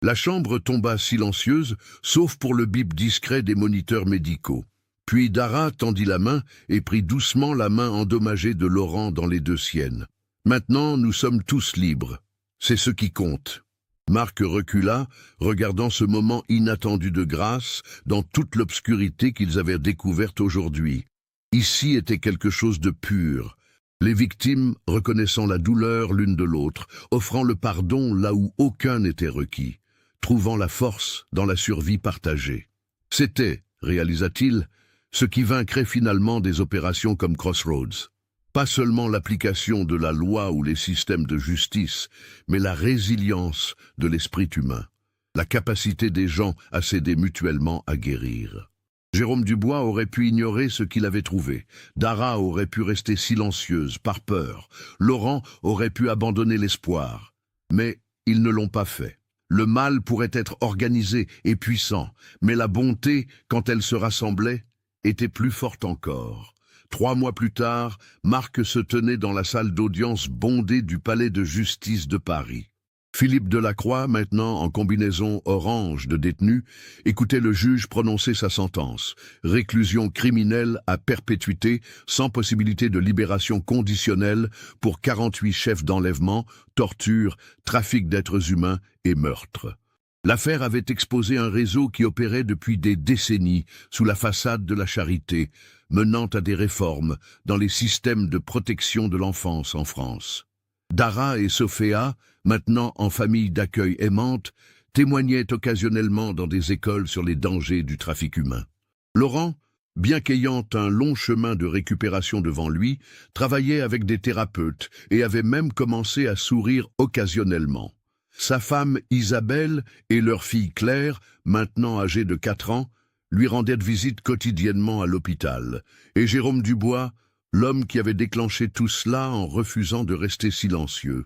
La chambre tomba silencieuse, sauf pour le bip discret des moniteurs médicaux. Puis Dara tendit la main et prit doucement la main endommagée de Laurent dans les 2 siennes. « Maintenant, nous sommes tous libres. C'est ce qui compte. » Marc recula, regardant ce moment inattendu de grâce dans toute l'obscurité qu'ils avaient découverte aujourd'hui. Ici était quelque chose de pur. Les victimes reconnaissant la douleur l'une de l'autre, offrant le pardon là où aucun n'était requis, trouvant la force dans la survie partagée. C'était, réalisa-t-il, ce qui vaincrait finalement des opérations comme Crossroads. Pas seulement l'application de la loi ou les systèmes de justice, mais la résilience de l'esprit humain. la capacité des gens à s'aider mutuellement à guérir. Jérôme Dubois aurait pu ignorer ce qu'il avait trouvé. Dara aurait pu rester silencieuse, par peur. Laurent aurait pu abandonner l'espoir. Mais ils ne l'ont pas fait. Le mal pourrait être organisé et puissant, mais la bonté, quand elle se rassemblait, était plus forte encore. 3 mois plus tard, Marc se tenait dans la salle d'audience bondée du palais de justice de Paris. Philippe Delacroix, maintenant en combinaison orange de détenu, écoutait le juge prononcer sa sentence. Réclusion criminelle à perpétuité, sans possibilité de libération conditionnelle pour 48 chefs d'enlèvement, torture, trafic d'êtres humains et meurtre. L'affaire avait exposé un réseau qui opérait depuis des décennies sous la façade de la charité, menant à des réformes dans les systèmes de protection de l'enfance en France. Dara et Sofia, maintenant en famille d'accueil aimante, témoignaient occasionnellement dans des écoles sur les dangers du trafic humain. Laurent, bien qu'ayant un long chemin de récupération devant lui, travaillait avec des thérapeutes et avait même commencé à sourire occasionnellement. Sa femme Isabelle et leur fille Claire, maintenant âgée de 4 ans, lui rendaient visite quotidiennement à l'hôpital. Et Jérôme Dubois, l'homme qui avait déclenché tout cela en refusant de rester silencieux.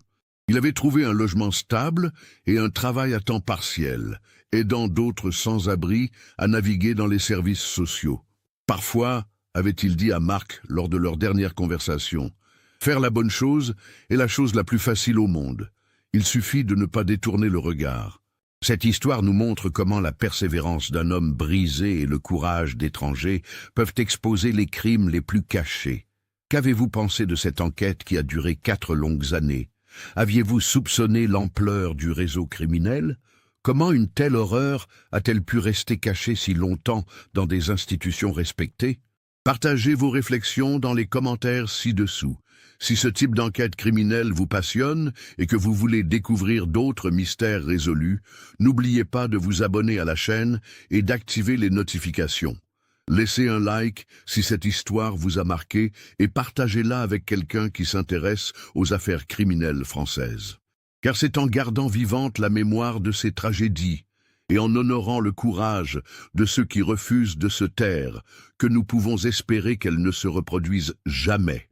Il avait trouvé un logement stable et un travail à temps partiel, aidant d'autres sans-abri à naviguer dans les services sociaux. Parfois, avait-il dit à Marc lors de leur dernière conversation, « Faire la bonne chose est la chose la plus facile au monde. Il suffit de ne pas détourner le regard. » Cette histoire nous montre comment la persévérance d'un homme brisé et le courage d'étrangers peuvent exposer les crimes les plus cachés. Qu'avez-vous pensé de cette enquête qui a duré 4 longues années? Aviez-vous soupçonné l'ampleur du réseau criminel? Comment une telle horreur a-t-elle pu rester cachée si longtemps dans des institutions respectées? Partagez vos réflexions dans les commentaires ci-dessous. Si ce type d'enquête criminelle vous passionne et que vous voulez découvrir d'autres mystères résolus, n'oubliez pas de vous abonner à la chaîne et d'activer les notifications. Laissez un like si cette histoire vous a marqué et partagez-la avec quelqu'un qui s'intéresse aux affaires criminelles françaises. Car c'est en gardant vivante la mémoire de ces tragédies et en honorant le courage de ceux qui refusent de se taire que nous pouvons espérer qu'elles ne se reproduisent jamais.